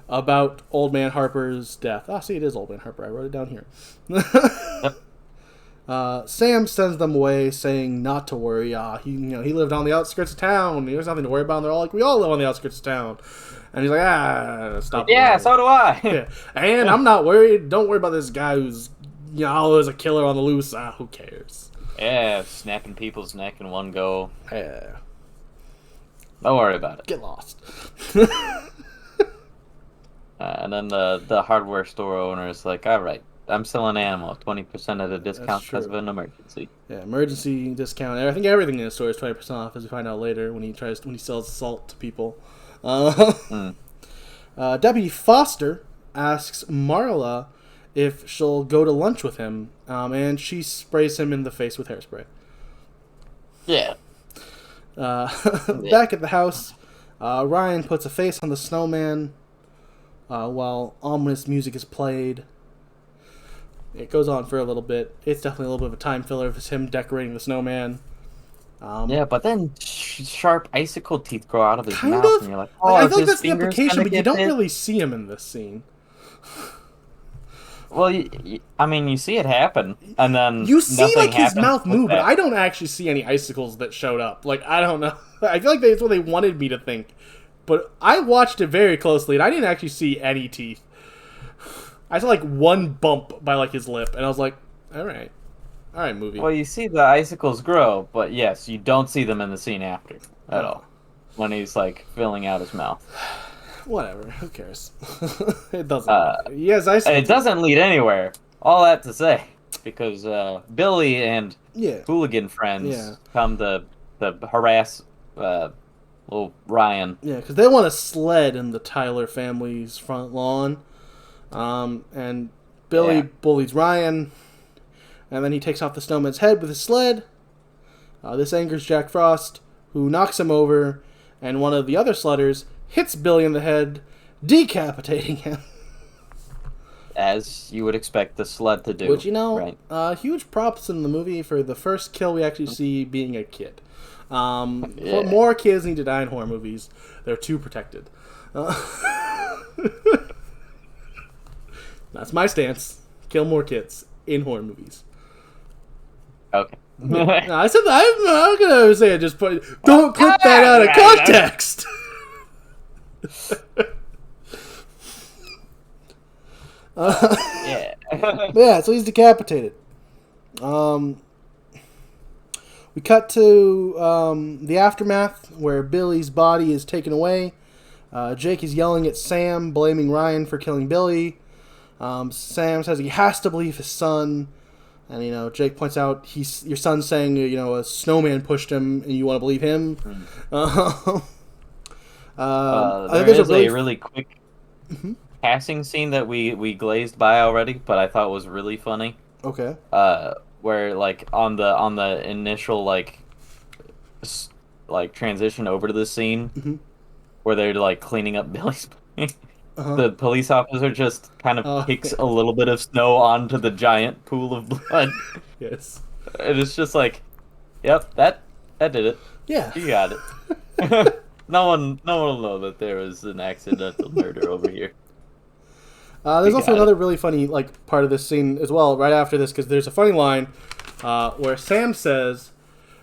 about Old Man Harper's death. See, it is Old Man Harper. I wrote it down here. Sam sends them away, saying not to worry. He lived on the outskirts of town. There's nothing to worry about. And they're all like, we all live on the outskirts of town. And he's like, stop. Yeah, so do I. Yeah. And I'm not worried. Don't worry about this guy who's, there's a killer on the loose. Who cares? Yeah, snapping people's neck in one go. Yeah. Don't worry about it. Get lost. And then the hardware store owner is like, all right, I'm selling ammo, 20% of the discount because of an emergency. Yeah, emergency discount. I think everything in the store is 20% off, as we find out later when he sells salt to people. Deputy Foster asks Marla if she'll go to lunch with him, and she sprays him in the face with hairspray. Yeah. Back at the house, Ryan puts a face on the snowman while ominous music is played. It goes on for a little bit. It's definitely a little bit of a time filler of him decorating the snowman. But then sharp icicle teeth grow out of his mouth, and you're like, I feel like that's the implication, but you don't really see him in this scene. Well, you see it happen, and then you see like his mouth move, but I don't actually see any icicles that showed up. Like, I don't know. I feel like that's what they wanted me to think, but I watched it very closely, and I didn't actually see any teeth. I saw like one bump by like his lip, and I was like, all right, movie. Well, you see the icicles grow, but yes, you don't see them in the scene after at all when he's like filling out his mouth. Whatever, who cares? It doesn't. Yes, it doesn't lead anywhere. All that to say, because Billy and hooligan friends come to harass little Ryan. Yeah, because they want a sled in the Tyler family's front lawn, and Billy bullies Ryan, and then he takes off the snowman's head with his sled. This angers Jack Frost, who knocks him over, and one of the other sledders hits Billy in the head, decapitating him. As you would expect the sled to do. Which, huge props in the movie for the first kill we actually see being a kid. More kids need to die in horror movies. They're too protected. That's my stance. Kill more kids in horror movies. Okay. No, I said that. I'm gonna say it. Just don't clip that out of context. Yeah. So he's decapitated. We cut to the aftermath where Billy's body is taken away. Jake is yelling at Sam, blaming Ryan for killing Billy. Sam says he has to believe his son. And, Jake points out your son's saying, a snowman pushed him and you want to believe him. There is a really quick passing scene that we glazed by already, but I thought was really funny. Okay. Where, on the initial, transition over to the scene, where they're, cleaning up Billy's body. The police officer just kind of kicks a little bit of snow onto the giant pool of blood. Yes. And it's just yep, that did it. Yeah. You got it. No one will know that there was an accidental murder over here. There's also another really funny part of this scene as well, right after this, because there's a funny line where Sam says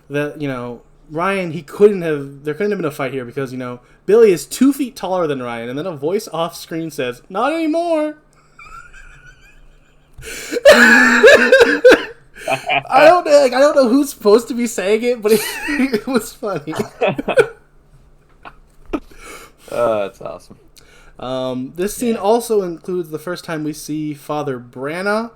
that, Ryan, there couldn't have been a fight here because, Billy is 2 feet taller than Ryan, and then a voice off screen says, "Not anymore." I don't know who's supposed to be saying it, but it was funny. That's awesome. This scene also includes the first time we see Father Branagh,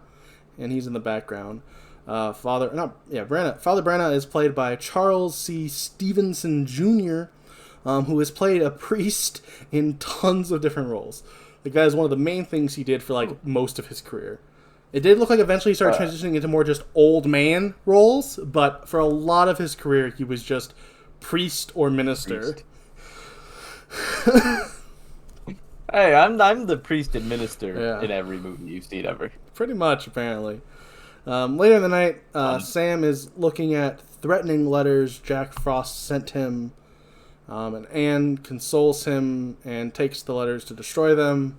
and he's in the background. Father Branagh is played by Charles C. Stevenson Jr., who has played a priest in tons of different roles. That is one of the main things he did for most of his career. It did look like eventually he started transitioning into more just old man roles, but for a lot of his career he was just priest or minister. Hey, I'm the priest and minister in every movie you've seen ever. Pretty much, apparently. Later in the night, Sam is looking at threatening letters Jack Frost sent him, and Anne consoles him and takes the letters to destroy them.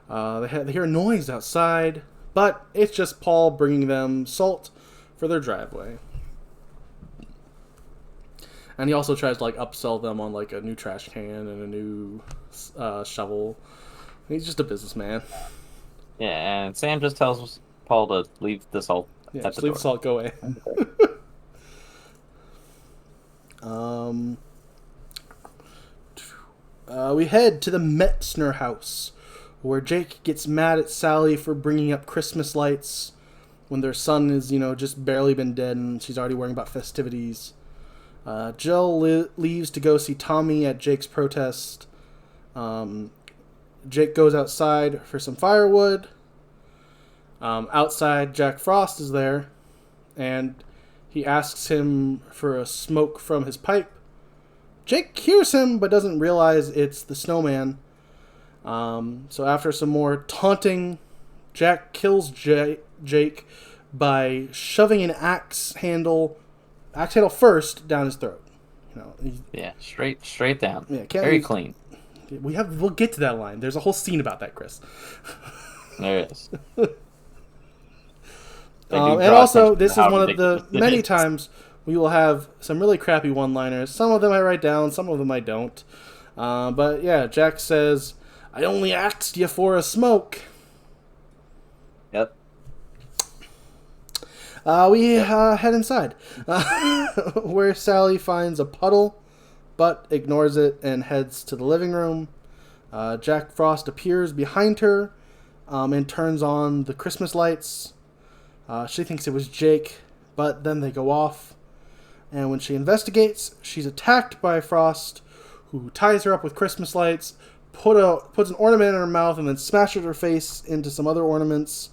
They hear a noise outside, but it's just Paul bringing them salt for their driveway. And he also tries to upsell them on a new trash can and a new shovel. He's just a businessman. Yeah, and Sam just tells Paul to leave the salt. Yeah, just leave the salt, go away. We head to the Metzner house, where Jake gets mad at Sally for bringing up Christmas lights when their son is, just barely been dead and she's already worrying about festivities. Jill leaves to go see Tommy at Jake's protest. Jake goes outside for some firewood. Outside, Jack Frost is there, and he asks him for a smoke from his pipe. Jake hears him, but doesn't realize it's the Snowman. So after some more taunting, Jack kills Jake by shoving an axe handle first down his throat. Straight down. Yeah, very clean. We'll get to that line. There's a whole scene about that, Chris. There is. And also, this is one of the many times we will have some really crappy one-liners. Some of them I write down, some of them I don't. But yeah, Jack says, "I only asked you for a smoke." Yep. We head inside, where Sally finds a puddle, but ignores it and heads to the living room. Jack Frost appears behind her and turns on the Christmas lights. She thinks it was Jake, but then they go off. And when she investigates, she's attacked by Frost, who ties her up with Christmas lights, puts an ornament in her mouth, and then smashes her face into some other ornaments.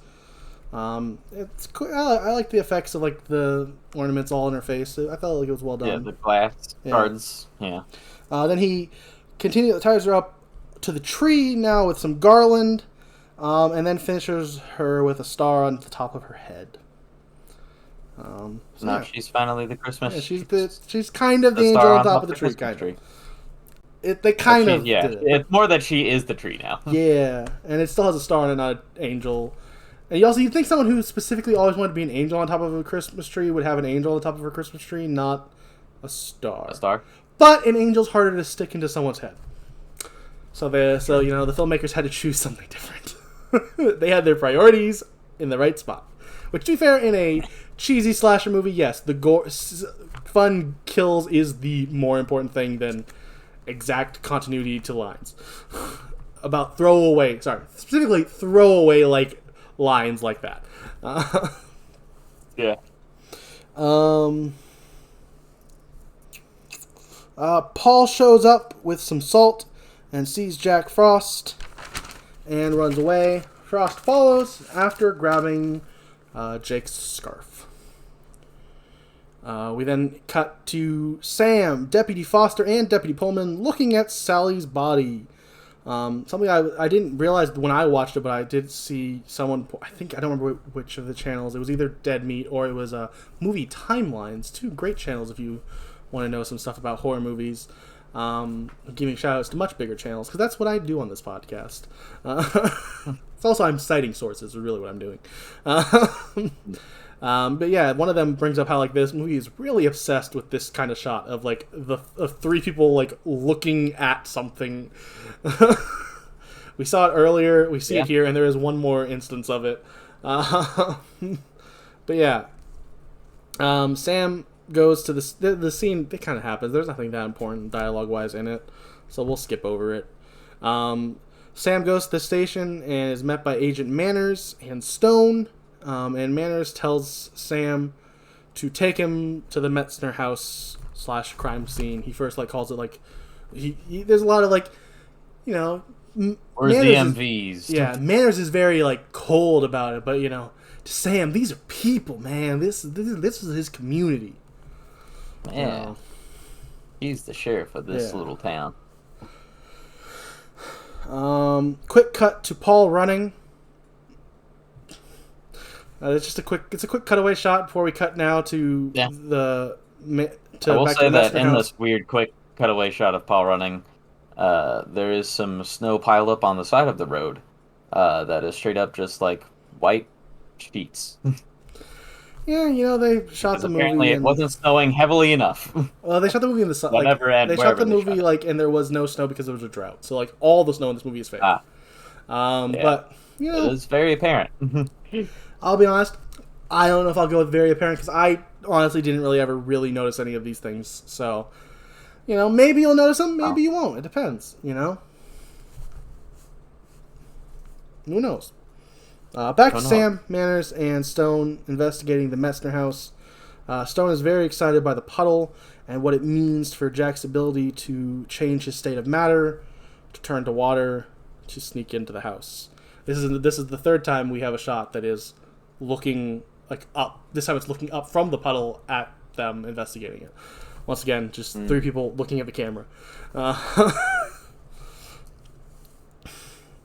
It's cool. I like the effects of the ornaments all in her face. I felt like it was well done. Yeah, the glass cards. Yeah. Then he ties her up to the tree now with some garland, and then finishes her with a star on the top of her head. Now she's finally the Christmas. Yeah, she's kind of the angel on top of the tree, kind of. They kind of did it. It's more that she is the tree now. Yeah, and it still has a star and not an angel. And you'd think someone who specifically always wanted to be an angel on top of a Christmas tree would have an angel on the top of her Christmas tree, not a star. A star? But an angel's harder to stick into someone's head. So the filmmakers had to choose something different. They had their priorities in the right spot. Which, to be fair, in a cheesy slasher movie, yes, the fun kills is the more important thing than exact continuity to lines. About specifically throwaway like lines like that. Yeah. Paul shows up with some salt and sees Jack Frost and runs away. Frost follows after grabbing Jake's scarf. We then cut to Sam, Deputy Foster, and Deputy Pullman looking at Sally's body. Something I didn't realize when I watched it, but I did see someone, I don't remember which of the channels. It was either Dead Meat or it was Movie Timelines. Two great channels if you want to know some stuff about horror movies. Giving shout-outs to much bigger channels, because that's what I do on this podcast. It's also I'm citing sources, is really what I'm doing. But yeah, one of them brings up how like this movie is really obsessed with this kind of shot of like of three people like looking at something. We saw it earlier, we see it here, and there is one more instance of it. But yeah, Sam goes to the scene. It kind of happens. There's nothing that important dialogue wise in it, so we'll skip over it. Sam goes to the station and is met by Agent Manners and Stone. And Manners tells Sam to take him to the Metzner house / crime scene. He first calls it like there's a lot of where's the MVs? Manners is very cold about it, but to Sam, these are people, man. This is his community. Man, he's the sheriff of this little town. Quick cut to Paul running. It's a quick cutaway shot before we cut now to I will say that in this weird quick cutaway shot of Paul running, there is some snow pileup on the side of the road that is straight up just white sheets. Yeah, they shot the movie. Apparently, it wasn't snowing heavily enough. Well, they shot the movie in the sun. They shot the movie and there was no snow because there was a drought. So all the snow in this movie is fake. But it is very apparent. I'll be honest, I don't know if I'll go with very apparent because I honestly didn't really ever really notice any of these things. So, maybe you'll notice them, maybe you won't. It depends. Who knows? Back to Sam, Manners, and Stone investigating the Metzner house. Stone is very excited by the puddle and what it means for Jack's ability to change his state of matter, to turn to water, to sneak into the house. This is the third time we have a shot that is looking up. This time it's looking up from the puddle at them investigating it. Once again, just three people looking at the camera.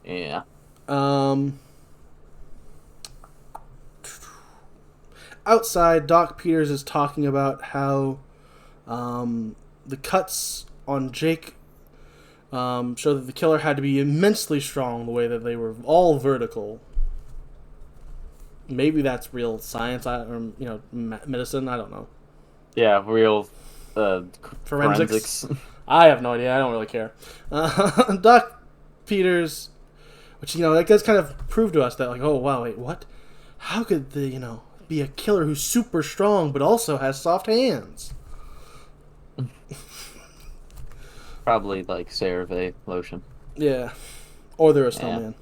Yeah. Outside, Doc Peters is talking about how the cuts on Jake show that the killer had to be immensely strong, the way that they were all vertical. Maybe that's real science, or medicine. I don't know. Yeah, real forensics. I have no idea. I don't really care. Doc Peters, which that does kind of prove to us that oh wow, wait, what? How could the be a killer who's super strong but also has soft hands? Probably CeraVe lotion. Yeah. Or they're a snowman.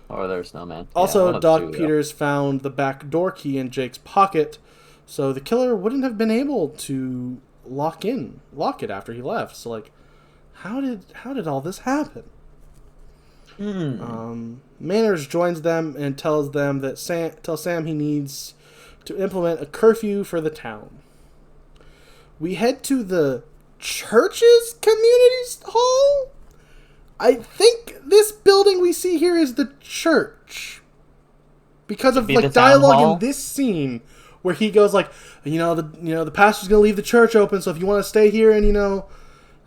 Or they're a snowman. Also, Doc Peters found the back door key in Jake's pocket, so the killer wouldn't have been able to lock it after he left. So, how did all this happen? Manners joins them and tells Sam he needs to implement a curfew for the town. We head to the church's community hall. I think this building we see here is the church because of dialogue in this scene where he goes the pastor's gonna leave the church open, so if you want to stay here and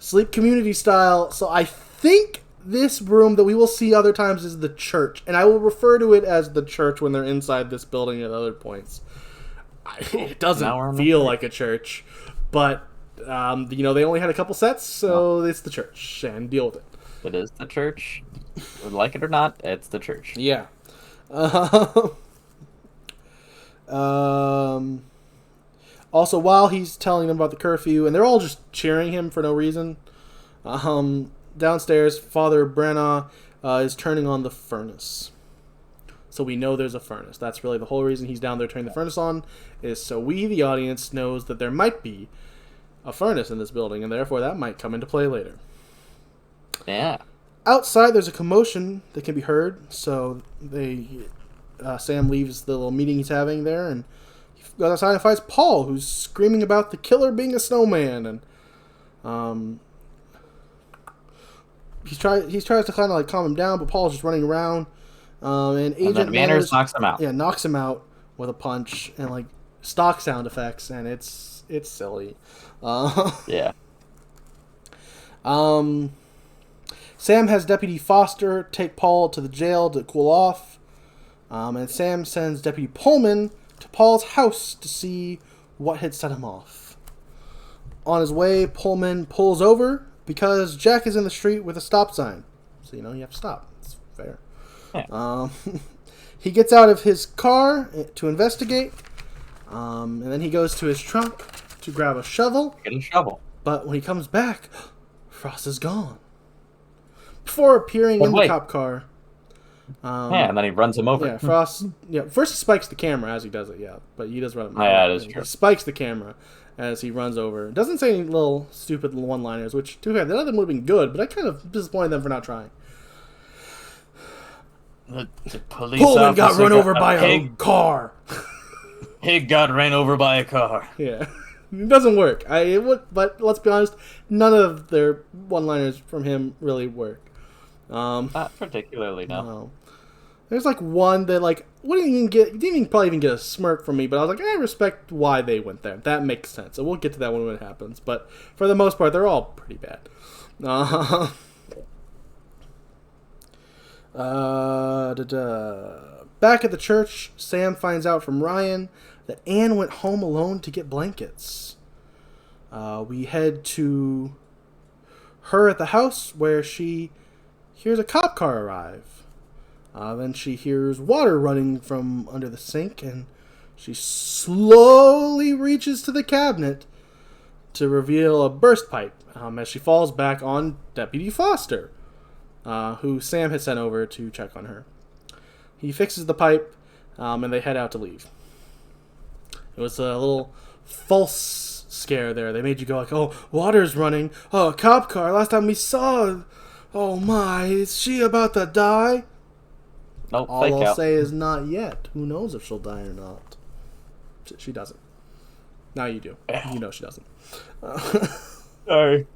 sleep community style. So I think this room that we will see other times is the church, and I will refer to it as the church when they're inside this building at other points. It doesn't feel like a church, but they only had a couple sets, so it's the church, and deal with it. It is the church. Like it or not, it's the church. Yeah. Also, while he's telling them about the curfew, and they're all just cheering him for no reason, downstairs, Father Branagh is turning on the furnace. So we know there's a furnace. That's really the whole reason he's down there turning the furnace on, is so we, the audience, knows that there might be a furnace in this building, and therefore that might come into play later. Yeah. Outside, there's a commotion that can be heard, so Sam leaves the little meeting he's having there, and he goes outside and finds Paul, who's screaming about the killer being a snowman, and he tries to kind of like calm him down, but Paul's just running around, and Agent Manners knocks him out. Yeah, knocks him out with a punch and like stock sound effects, and it's silly. Yeah. Sam has Deputy Foster take Paul to the jail to cool off, and Sam sends Deputy Pullman to Paul's house to see what had set him off. On his way, Pullman pulls over because Jack is in the street with a stop sign. So, you have to stop. It's fair. Yeah. He gets out of his car to investigate, and then he goes to his trunk to grab a shovel. Get a shovel. But when he comes back, Frost is gone. Before appearing in the cop car. And then he runs him over. Yeah, Frost. Yeah, first he spikes the camera as he does it. Yeah, but he does run him over. Yeah, that is true. He spikes the camera as he runs over. Doesn't say any little stupid one-liners, which, to be fair, none of them would have been good, but I kind of disappointed them for not trying. The police Pullman got run over by a car. Pig got ran over by a car. Yeah. It doesn't work. But let's be honest, none of their one-liners from him really work. Not particularly, no. There's like one that like didn't probably even get a smirk from me, but I was like, I respect why they went there. That makes sense. So we'll get to that when it happens. But for the most part, they're all pretty bad. Back at the church, Sam finds out from Ryan that Anne went home alone to get blankets. We head to her at the house where she hears a cop car arrive. Then she hears water running from under the sink, and she slowly reaches to the cabinet to reveal a burst pipe as she falls back on Deputy Foster, who Sam had sent over to check on her. He fixes the pipe, and they head out to leave. It was a little false scare there. They made you go like, oh, water's running. Oh, a cop car. Last time we saw. Oh my, is she about to die? Nope, all I'll say is not yet. Who knows if she'll die or not. She doesn't. Now you do. You know she doesn't. Sorry.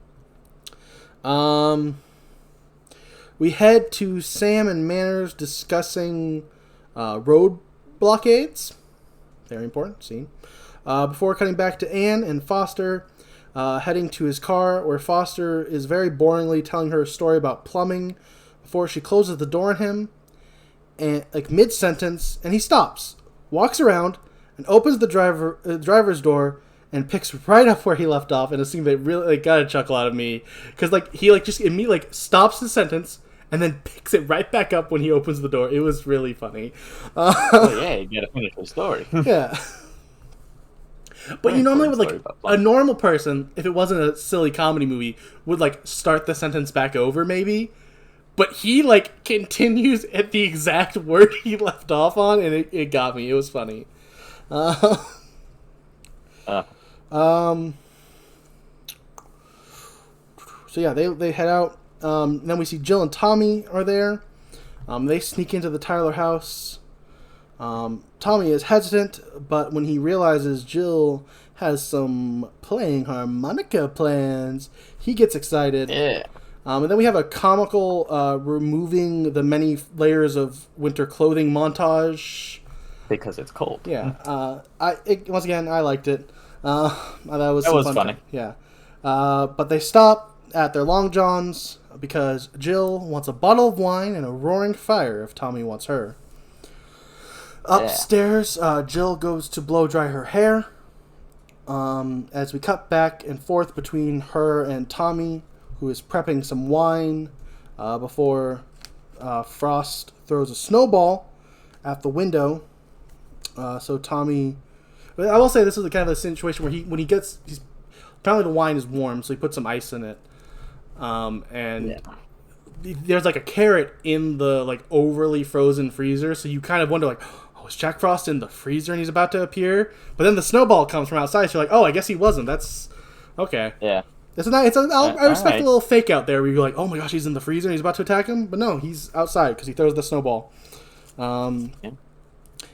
We head to Sam and Manners discussing road blockades. Very important scene. Before cutting back to Anne and Foster heading to his car, where Foster is very boringly telling her a story about plumbing before she closes the door on him, and like mid-sentence, and he stops, walks around, and opens the driver's door and picks right up where he left off in a scene that really got a chuckle out of me, because he just immediately stops the sentence and then picks it right back up when he opens the door. It was really funny. Yeah, you gotta finish the story. Yeah. But you normally would a normal person, if it wasn't a silly comedy movie, would start the sentence back over maybe. But he continues at the exact word he left off on, and it got me. It was funny. So yeah, they head out. Then we see Jill and Tommy are there. They sneak into the Tyler house. Tommy is hesitant, but when he realizes Jill has some playing harmonica plans, he gets excited. Yeah. And then we have a comical removing the many layers of winter clothing montage. Because it's cold. Yeah. Once again, I liked it. That was funny. Yeah. But they stop. at their long johns because Jill wants a bottle of wine and a roaring fire if Tommy wants her. Upstairs, Jill goes to blow dry her hair. As we cut back and forth between her and Tommy, who is prepping some wine before Frost throws a snowball at the window. So Tommy... I will say this is kind of a situation where apparently the wine is warm, so he puts some ice in it. There's like a carrot in the like overly frozen freezer, so you kind of wonder like, oh, is Jack Frost in the freezer and he's about to appear? But then the snowball comes from outside, so you're like, oh, I guess he wasn't. That's okay. Yeah. I respect the little fake out there where you're like, oh my gosh, he's in the freezer and he's about to attack him. But no, he's outside because he throws the snowball.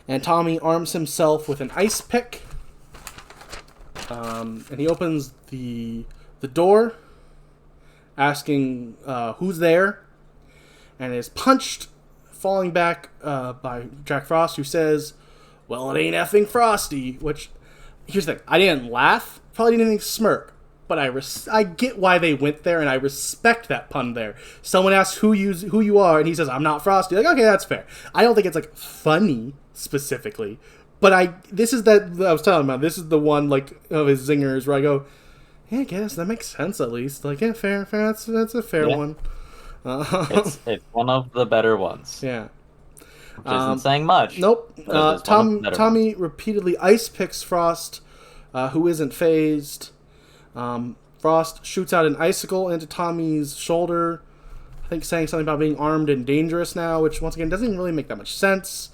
And Tommy arms himself with an ice pick. And he opens the door, asking who's there, and is punched, falling back by Jack Frost, who says, well, it ain't effing Frosty. Which, here's the thing, I didn't laugh, probably didn't even smirk, but I get why they went there, and I respect that pun there. Someone asks who you are, and he says, I'm not Frosty. Like, okay, that's fair. I don't think it's, like, funny, specifically, but I was telling about, this is the one, like, of his zingers where I go, yeah, I guess, that makes sense, at least. Like, yeah, fair, that's a fair one. It's one of the better ones. Yeah. Which isn't saying much. Nope. Tommy repeatedly ice picks Frost, who isn't phased. Frost shoots out an icicle into Tommy's shoulder, I think saying something about being armed and dangerous now, which once again doesn't really make that much sense.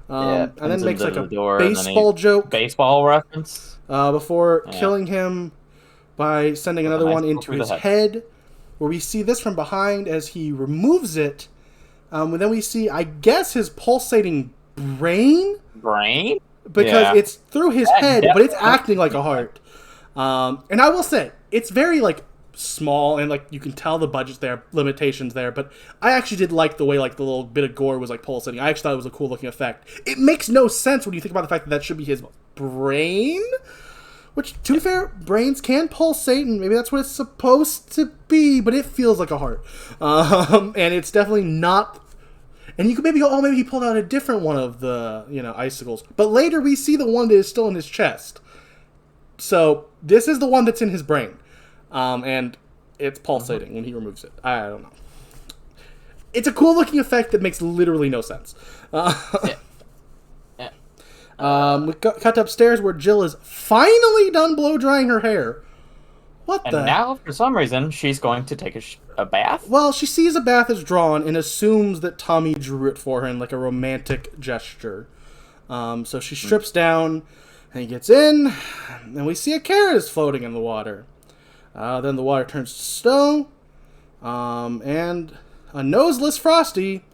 And then makes like a baseball joke. Baseball reference. Before killing him by sending another one into his head, where we see this from behind as he removes it. And then we see, I guess, his pulsating brain? Because it's through his head, but it's acting like a heart. And I will say, it's very, like, small, and, like, you can tell the budget's there, limitations there, but I actually did like the way, like, the little bit of gore was, like, pulsating. I actually thought it was a cool-looking effect. It makes no sense when you think about the fact that should be his brain, which, to be fair, brains can pulsate, and maybe that's what it's supposed to be, but it feels like a heart. And it's definitely not... And you could maybe go, oh, maybe he pulled out a different one of the, icicles. But later we see the one that is still in his chest. So, this is the one that's in his brain. And it's pulsating when he removes it. I don't know. It's a cool-looking effect that makes literally no sense. We cut upstairs where Jill is finally done blow-drying her hair. And now, for some reason, she's going to take a bath? Well, she sees a bath is drawn and assumes that Tommy drew it for her in like a romantic gesture. So she strips down, and he gets in, and we see a carrot is floating in the water. Then the water turns to snow, and a noseless Frosty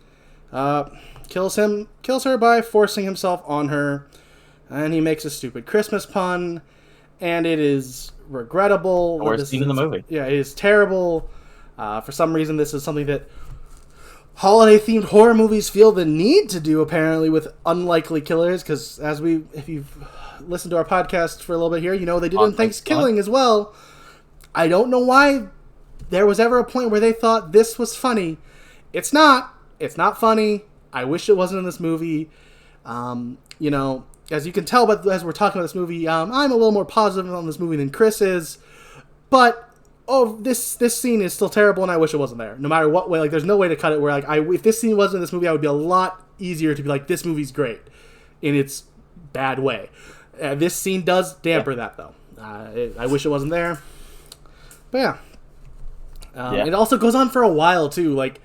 kills her by forcing himself on her, and he makes a stupid Christmas pun, and it is regrettable. Worst scene in the movie. Yeah, it is terrible. For some reason, this is something that holiday-themed horror movies feel the need to do, apparently, with unlikely killers, because if you've listened to our podcast for a little bit here, you know they did in Thanksgiving as well. I don't know why there was ever a point where they thought this was funny. It's not. It's not funny. I wish it wasn't in this movie. As you can tell, but as we're talking about this movie, I'm a little more positive on this movie than Chris is. But this scene is still terrible, and I wish it wasn't there. No matter what way, like, there's no way to cut it. Where if this scene wasn't in this movie, I would be a lot easier to be like, this movie's great, in its bad way. This scene does damper that, though. I wish it wasn't there. But yeah. It also goes on for a while too. Like,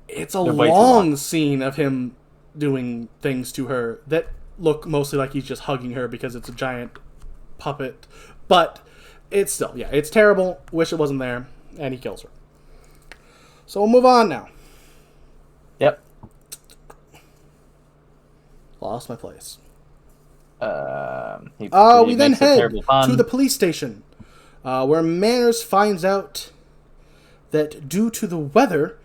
it's a long scene of him doing things to her that look mostly like he's just hugging her because it's a giant puppet. But it's still, it's terrible. Wish it wasn't there. And he kills her. So we'll move on now. Yep. Lost my place. We then head to the police station, where Manners finds out that due to the weather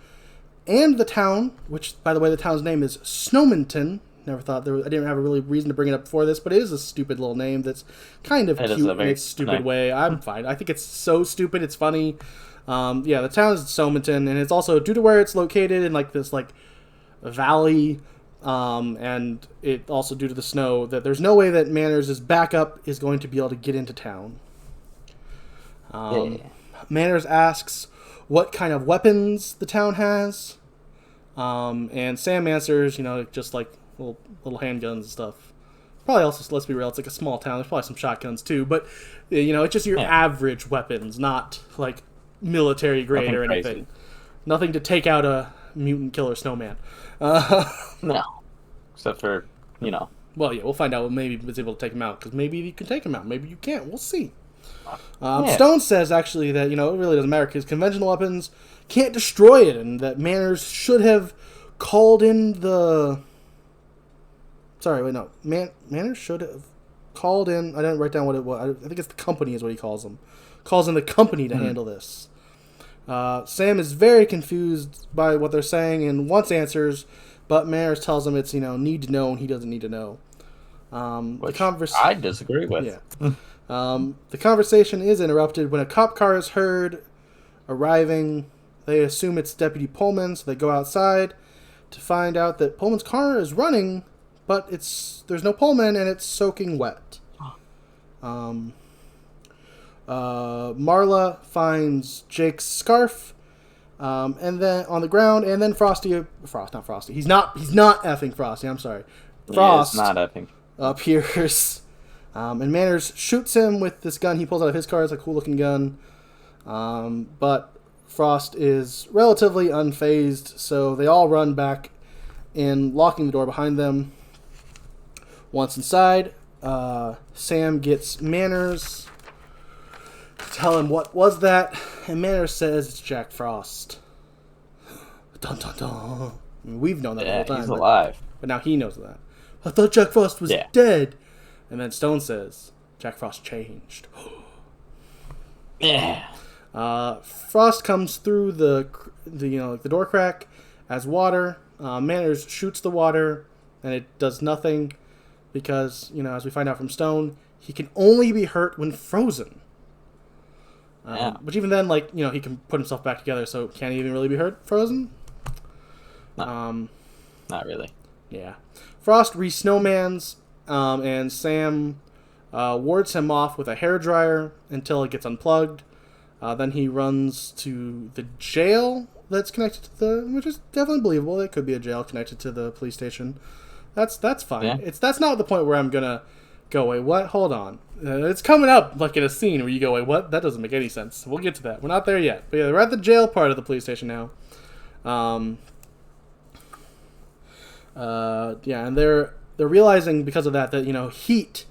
and the town, which, by the way, the town's name is Snowman. Never thought I didn't have a really reason to bring it up before this, but it is a stupid little name that's kind of cute in its stupid way. I'm fine. I think it's so stupid, it's funny. The town is Snowman, and it's also due to where it's located in like this like valley, and it also due to the snow that there's no way that Manners' backup is going to be able to get into town. Manners asks what kind of weapons the town has, and Sam answers, just like little handguns and stuff. Probably also, let's be real, it's like a small town. There's probably some shotguns too, but it's just your average weapons, not like military grade or anything. Crazy. Nothing to take out a mutant killer snowman. No, except for Well, yeah, we'll find out. Maybe it's able to take him out because maybe you can take him out. Maybe you can't. We'll see. Stone says actually that it really doesn't matter because conventional weapons can't destroy it, and that Manners should have called in the. Sorry, wait, no. Manners should have called in. I didn't write down what it was. I think it's the company is what he calls them. Calls in the company to handle this. Sam is very confused by what they're saying and wants answers, but Manners tells him it's need to know and he doesn't need to know. Which I disagree with. Yeah. The conversation is interrupted when a cop car is heard arriving. They assume it's Deputy Pullman, so they go outside to find out that Pullman's car is running, but there's no Pullman and it's soaking wet. Marla finds Jake's scarf, and then on the ground, and then Frost, not Frosty. He's not effing Frosty. I'm sorry. Frost not effing. Appears, and Manners shoots him with this gun he pulls out of his car. It's a cool looking gun, but Frost is relatively unfazed, so they all run back in, locking the door behind them. Once inside, Sam gets Manners to tell him what was that, and Manners says it's Jack Frost. Dun dun dun. I mean, we've known that the whole time. He's alive. But now he knows that. I thought Jack Frost was dead. And then Stone says, Jack Frost changed. Frost comes through the door crack as water. Manners shoots the water, and it does nothing because, as we find out from Stone, he can only be hurt when frozen. Which even then, he can put himself back together, so can't he even really be hurt frozen? No. Not really. Yeah. Frost re-snowmans, and Sam wards him off with a hairdryer until it gets unplugged. Then he runs to the jail that's connected to which is definitely believable. It could be a jail connected to the police station. That's fine. Yeah. That's not the point where I'm gonna go, wait, what? Hold on. It's coming up like in a scene where you go, wait, what? That doesn't make any sense. We'll get to that. We're not there yet. But yeah, we're at the jail part of the police station now. And they're realizing because of that heat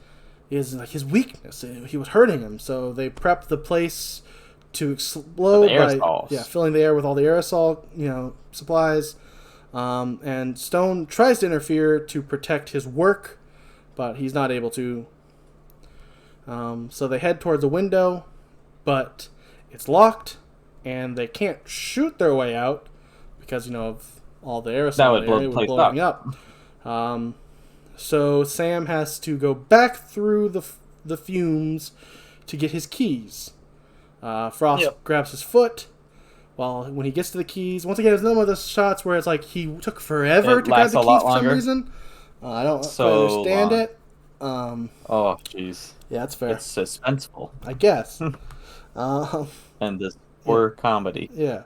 is like his weakness. He was hurting him, so they prep the place to explode by filling the air with all the aerosol supplies. And Stone tries to interfere to protect his work, but he's not able to. So they head towards a window, but it's locked, and they can't shoot their way out because of all the aerosol in the area blowing up. So Sam has to go back through the fumes to get his keys. Frost grabs his foot. When he gets to the keys, once again, it's another one of those shots where it's like he took forever to grab the keys for some reason. I don't understand it. Oh, jeez. Yeah, that's fair. It's suspenseful, I guess. And this horror comedy. Yeah.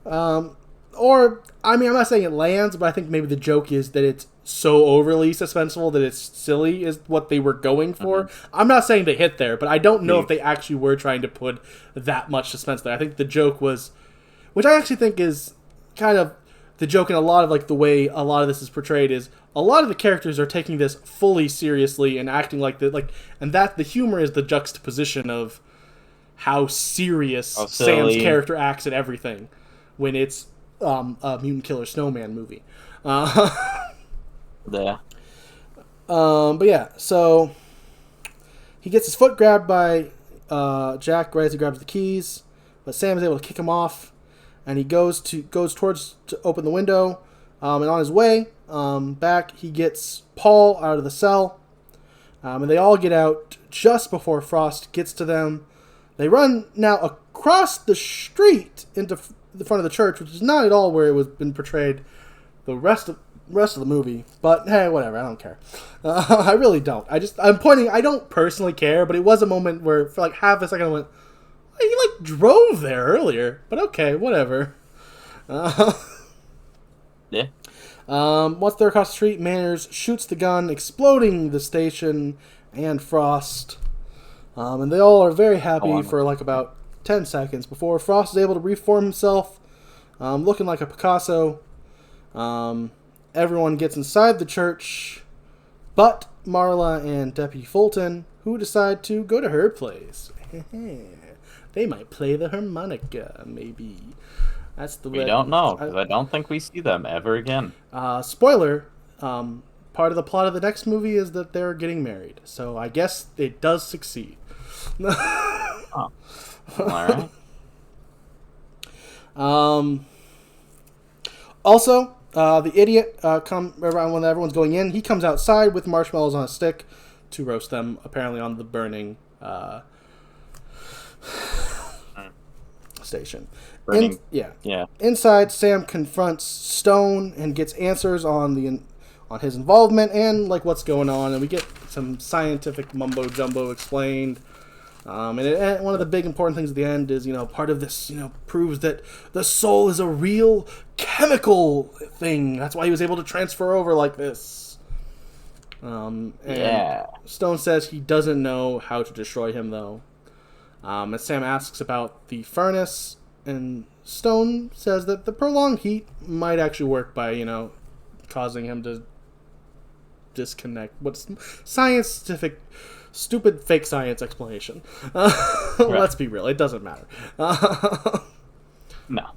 Or, I mean, I'm not saying it lands, but I think maybe the joke is that it's so overly suspenseful that it's silly is what they were going for. Mm-hmm. I'm not saying they hit there, but I don't know if they actually were trying to put that much suspense there. I think the joke was, which I actually think is kind of the joke in a lot of the way a lot of this is portrayed is a lot of the characters are taking this fully seriously and acting and that the humor is the juxtaposition of how serious Sam's character acts at everything when it's a mutant killer snowman movie. Yeah. But yeah, so he gets his foot grabbed by Jack right as he grabs the keys, but Sam is able to kick him off, and he goes towards to open the window. And on his way back, he gets Paul out of the cell, and they all get out just before Frost gets to them. They run now cross the street into the front of the church, which is not at all where it was been portrayed the rest of the movie. But hey, whatever, I don't care. I really don't. I don't personally care, but it was a moment where for like half a second I went, he like drove there earlier, but okay, whatever. Yeah. Once they're across the street, Manners shoots the gun, exploding the station and Frost. And they all are very happy for like about 10 seconds before Frost is able to reform himself, looking like a Picasso. Everyone gets inside the church, but Marla and Deputy Fulton, who decide to go to her place. They might play the harmonica, maybe. That's the way. We don't know, because I don't think we see them ever again. Spoiler, part of the plot of the next movie is that they're getting married. So I guess it does succeed. Oh. Alright. Also, the idiot, when everyone's going in, he comes outside with marshmallows on a stick to roast them, apparently on the burning station. Yeah. Inside, Sam confronts Stone and gets answers on his involvement and like what's going on, and we get some scientific mumbo jumbo explained. And one of the big important things at the end is, part of this, proves that the soul is a real chemical thing. That's why he was able to transfer over like this. And Stone says he doesn't know how to destroy him, though. And Sam asks about the furnace, and Stone says that the prolonged heat might actually work by, causing him to disconnect. What's scientific... Stupid fake science explanation. Let's be real. It doesn't matter. No.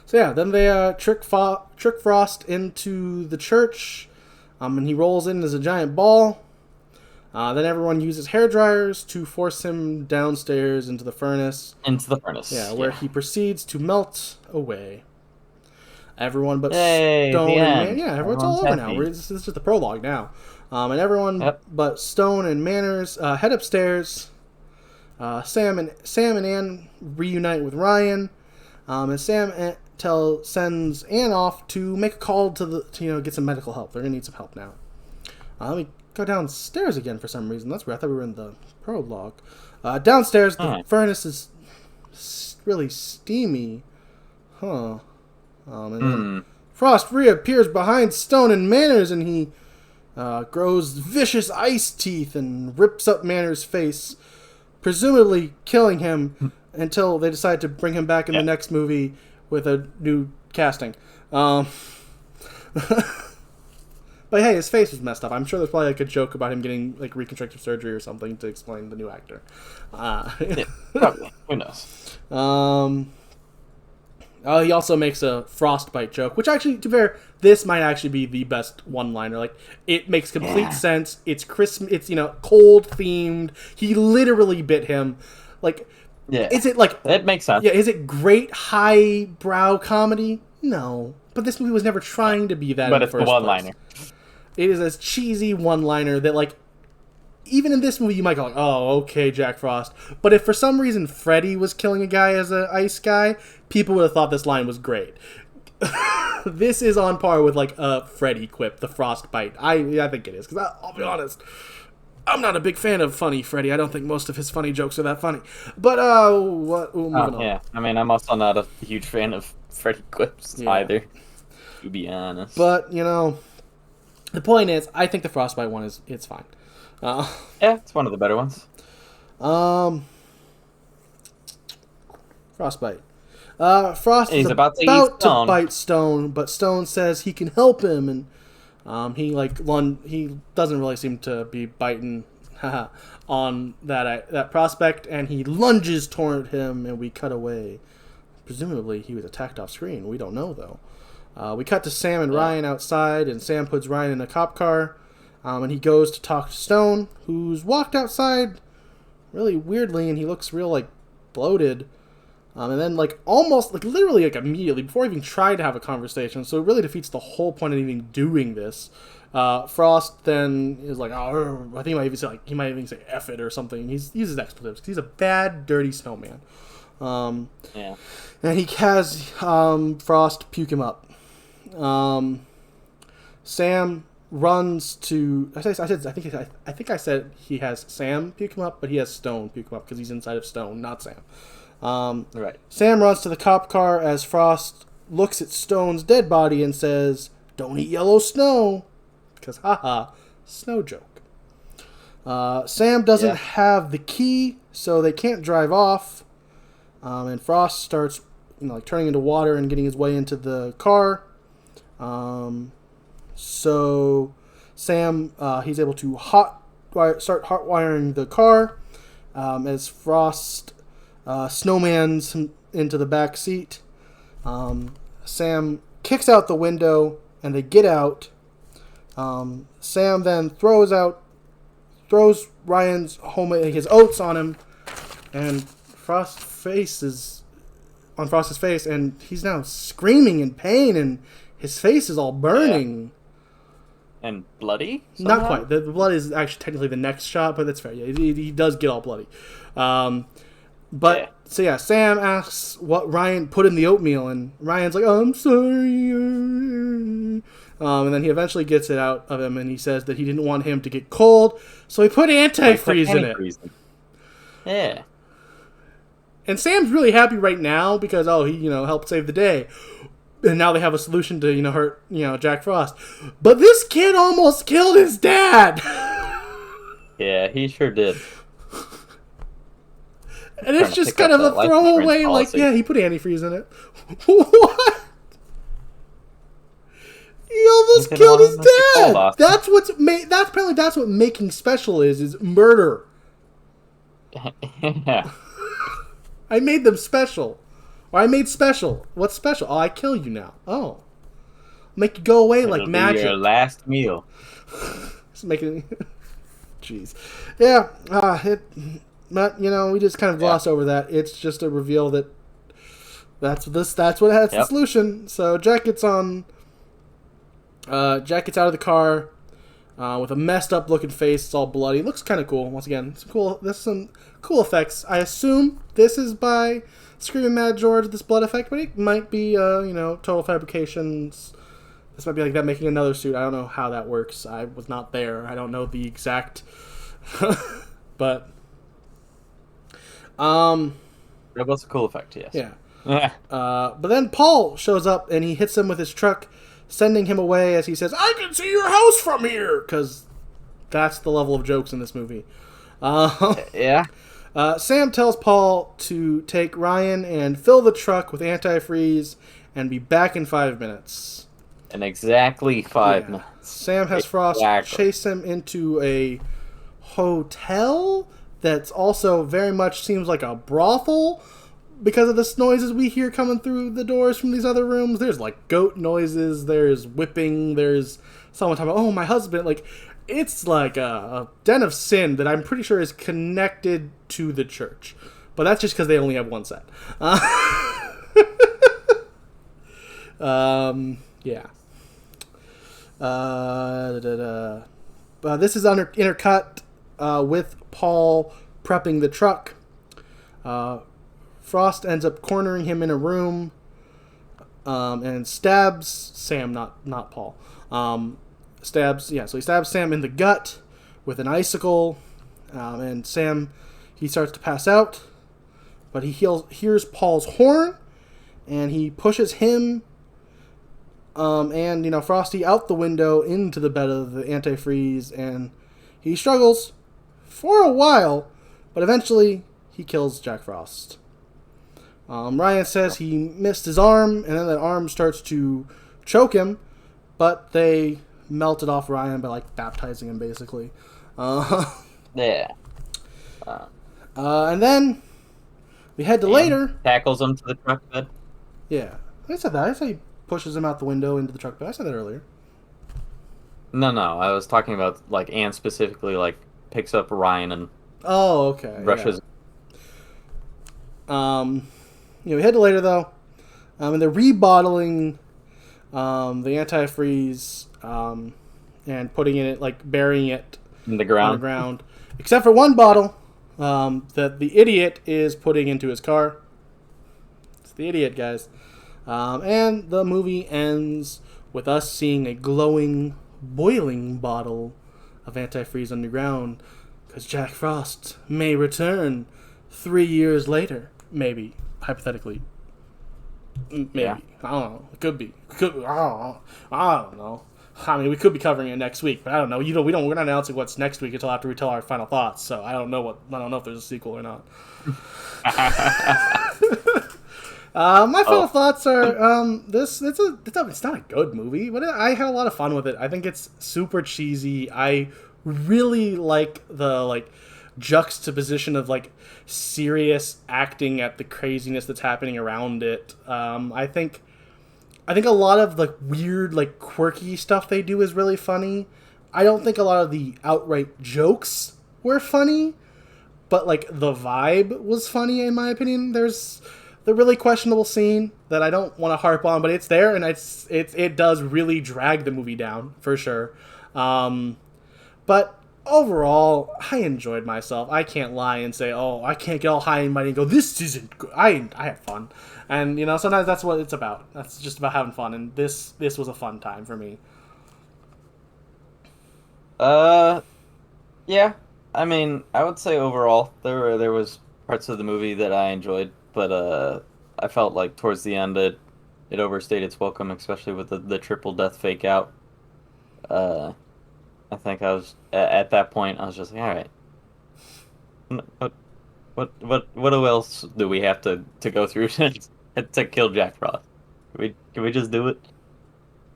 So yeah, then they trick Frost into the church, and he rolls in as a giant ball. Then everyone uses hairdryers to force him downstairs into the furnace. Yeah, where he proceeds to melt away. Everyone but Yay, Stone and everyone's all over now. This is just the prologue now. And everyone but Stone and Manners head upstairs. Sam and Ann reunite with Ryan. And Sam sends Ann off to make a call to get some medical help. They're gonna need some help now. Let me go downstairs again for some reason. That's weird. I thought we were in the prologue. Downstairs, the furnace is really steamy. And then Frost reappears behind Stone and Manners, and he grows vicious ice teeth and rips up Manners' face, presumably killing him until they decide to bring him back in the next movie with a new casting. But hey, his face was messed up. I'm sure there's probably like a joke about him getting like reconstructive surgery or something to explain the new actor. Probably. Who knows? He also makes a frostbite joke, which actually, to be fair, this might actually be the best one-liner. Like, it makes complete sense. It's Christmas. It's cold themed. He literally bit him. Like, is it like it makes sense? Yeah, is it great highbrow comedy? No, but this movie was never trying to be that. But it's the one-liner. It is a cheesy one-liner that like. Even in this movie, you might go like, oh, okay, Jack Frost. But if for some reason Freddy was killing a guy as an ice guy, people would have thought this line was great. This is on par with like a Freddy quip, the frostbite. I think it is, because I'll be honest, I'm not a big fan of funny Freddy. I don't think most of his funny jokes are that funny. But moving on. Yeah, I mean, I'm also not a huge fan of Freddy quips either, to be honest. But the point is, I think the frostbite one it's fine. It's one of the better ones. Frostbite. Frost is about to bite Stone, but Stone says he can help him, and he doesn't really seem to be biting on that prospect, and he lunges toward him, and we cut away. Presumably, he was attacked off screen. We don't know though. We cut to Sam and Ryan outside, and Sam puts Ryan in a cop car. And he goes to talk to Stone, who's walked outside really weirdly, and he looks real, like, bloated. And then, like, almost, like, literally, like, immediately, before he even tried to have a conversation, so it really defeats the whole point of even doing this, Frost then is like, oh, I think he might even say F it or something. He uses expletives because he's a bad, dirty snowman. Yeah. And he has Frost puke him up. Sam runs to. I think I said he has Sam puke him up, but he has Stone puke him up because he's inside of Stone, not Sam. Right. Sam runs to the cop car as Frost looks at Stone's dead body and says, "Don't eat yellow snow," because haha, snow joke. Sam doesn't have the key, so they can't drive off. And Frost starts, turning into water and getting his way into the car. So Sam, he's able to start hot wiring the car as Frost snowmans into the back seat. Sam kicks out the window and they get out. Sam then throws Ryan's his oats on him, and Frost's face, and he's now screaming in pain, and his face is all burning. Yeah. And bloody? Somehow? Not quite. The blood is actually technically the next shot, but that's fair. Yeah, he does get all bloody. Sam asks what Ryan put in the oatmeal, and Ryan's like, "Oh, I'm sorry." And then he eventually gets it out of him, and he says that he didn't want him to get cold, so he put antifreeze in it. Yeah. And Sam's really happy right now because, he, helped save the day. And now they have a solution to, hurt, Jack Frost. But this kid almost killed his dad! Yeah, he sure did. And it's just kind of a throwaway, he put antifreeze in it. What? He almost killed his dad! That's what making special is murder. Yeah. I made them special. Or I made special. What's special? Oh, I kill you now. Oh. Make you go away like magic. Your last meal. Just making. Jeez. Yeah. But we just kind of gloss over that. It's just a reveal that's what has the solution. So Jack gets out of the car with a messed up looking face. It's all bloody. Looks kind of cool. Once again, there's some cool effects. I assume this is by Screaming Mad George, this blood effect, but it might be total fabrications. This might be like them making another suit. I don't know how that works. I was not there. I don't know the exact but that was a cool effect, yes. Yeah. But then Paul shows up and he hits him with his truck, sending him away as he says, "I can see your house from here," because that's the level of jokes in this movie. Yeah. Sam tells Paul to take Ryan and fill the truck with antifreeze and be back in 5 minutes. In exactly 5 minutes. Sam has Frost chase him into a hotel that's also very much seems like a brothel because of the noises we hear coming through the doors from these other rooms. There's like goat noises, there's whipping, there's someone talking about, "Oh, my husband." Like, it's like a den of sin that I'm pretty sure is connected to the church. But that's just because they only have one set. Yeah. This is intercut with Paul prepping the truck. Frost ends up cornering him in a room and stabs Sam, not Paul. So he stabs Sam in the gut with an icicle, and Sam, he starts to pass out, but he hears Paul's horn, and he pushes him and Frosty out the window into the bed of the antifreeze, and he struggles for a while, but eventually he kills Jack Frost. Ryan says he missed his arm, and then that arm starts to choke him, but they melted off Ryan by baptizing him basically. Yeah. And then we head to later. Tackles him to the truck bed. Yeah, I said that. I said he pushes him out the window into the truck bed. I said that earlier. No, I was talking about Anne specifically picks up Ryan and rushes. Yeah. We head to later though, and they're rebottling the antifreeze and putting it, like, burying it in the ground. On the ground. Except for one bottle that the idiot is putting into his car. It's the idiot, guys. And the movie ends with us seeing a glowing, boiling bottle of antifreeze underground, because Jack Frost may return 3 years later. Maybe. Hypothetically. Maybe. Yeah. I don't know. It could be. I don't know. I mean, we could be covering it next week, but I don't know. We're not announcing what's next week until after we tell our final thoughts. So I don't know if there's a sequel or not. My final thoughts are it's not a good movie, but I had a lot of fun with it. I think it's super cheesy. I really like the juxtaposition of serious acting at the craziness that's happening around it. I think a lot of the weird, quirky stuff they do is really funny. I don't think a lot of the outright jokes were funny, but, the vibe was funny, in my opinion. There's the really questionable scene that I don't want to harp on, but it's there, and it does really drag the movie down, for sure. But overall, I enjoyed myself. I can't lie and say, I can't get all high and mighty and go, this isn't good. I had fun. And, sometimes that's what it's about. That's just about having fun. And this was a fun time for me. Yeah. I mean, I would say overall, there was parts of the movie that I enjoyed, but I felt like towards the end it overstayed its welcome, especially with the triple death fake out. I think I was at that point. I was just like, all right, what else do we have to go through to kill Jack Frost? Can we just do it?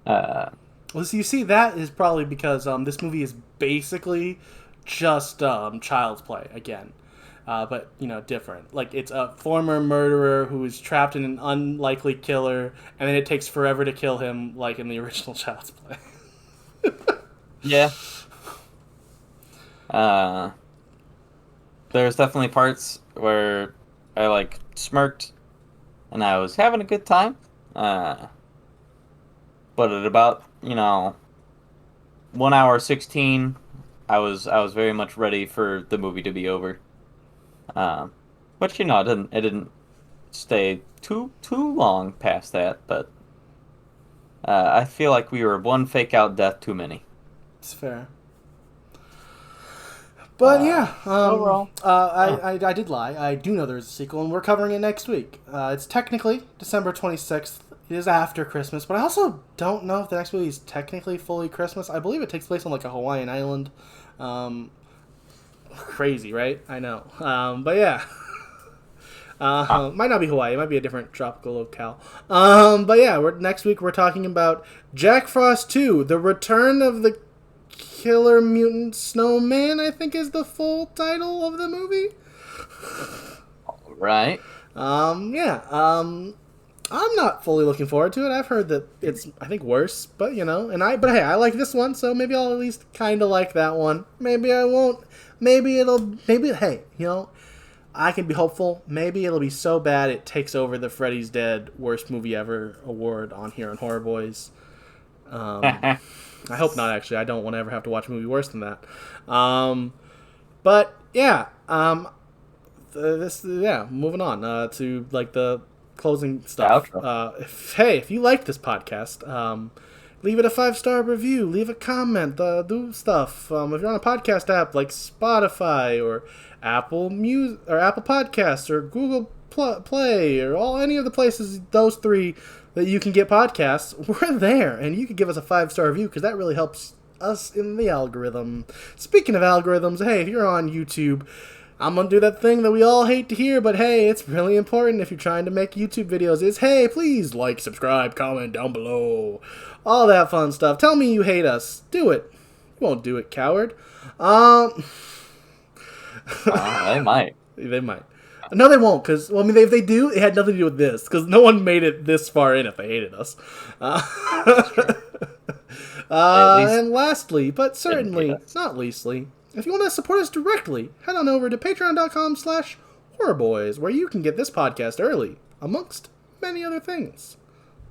Well, so you see, that is probably because this movie is basically just child's play again, but different. It's a former murderer who is trapped in an unlikely killer, and then it takes forever to kill him, like in the original Child's Play. Yeah. There's definitely parts where I smirked and I was having a good time. But at about 1 hour 16, I was very much ready for the movie to be over. But it didn't stay too long past that. But I feel like we were one fake out death too many. It's fair. But overall, I did lie. I do know there's a sequel, and we're covering it next week. It's technically December 26th. It is after Christmas, but I also don't know if the next movie is technically fully Christmas. I believe it takes place on a Hawaiian island. Crazy, right? I know. But yeah. Might not be Hawaii. It might be a different tropical locale. But yeah, next week we're talking about Jack Frost 2, The Return of the Killer Mutant Snowman, I think is the full title of the movie. Right. I'm not fully looking forward to it. I've heard that it's, I think, worse, but but hey, I like this one, so maybe I'll at least kind of like that one. Maybe I won't. Hey, I can be hopeful. Maybe it'll be so bad it takes over the Freddy's Dead Worst Movie Ever award on here on Horror Boys. I hope not, actually. I don't want to ever have to watch a movie worse than that. But yeah, moving on to the closing stuff. If you like this podcast, leave it a 5-star review, leave a comment, do stuff. If you're on a podcast app like Spotify or Apple Music or Apple Podcasts or Google Play or any of the places, those three that you can get podcasts, we're there, and you can give us a 5-star review because that really helps us in the algorithm. Speaking of algorithms, hey, if you're on YouTube, I'm going to do that thing that we all hate to hear, but hey, it's really important if you're trying to make YouTube videos, is hey, please like, subscribe, comment down below. All that fun stuff. Tell me you hate us. Do it. You won't do it, coward. They might. They might. No, they won't, because, if they do, it had nothing to do with this, because no one made it this far in if they hated us. And lastly, but certainly not leastly, if you want to support us directly, head on over to patreon.com/horrorboys, where you can get this podcast early, amongst many other things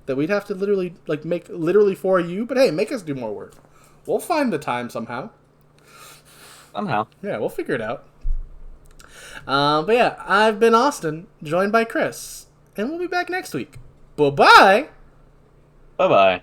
that we'd have to literally make literally for you, but hey, make us do more work. We'll find the time somehow. Somehow. Yeah, we'll figure it out. But yeah, I've been Austin, joined by Chris, and we'll be back next week. Bye-bye! Bye-bye.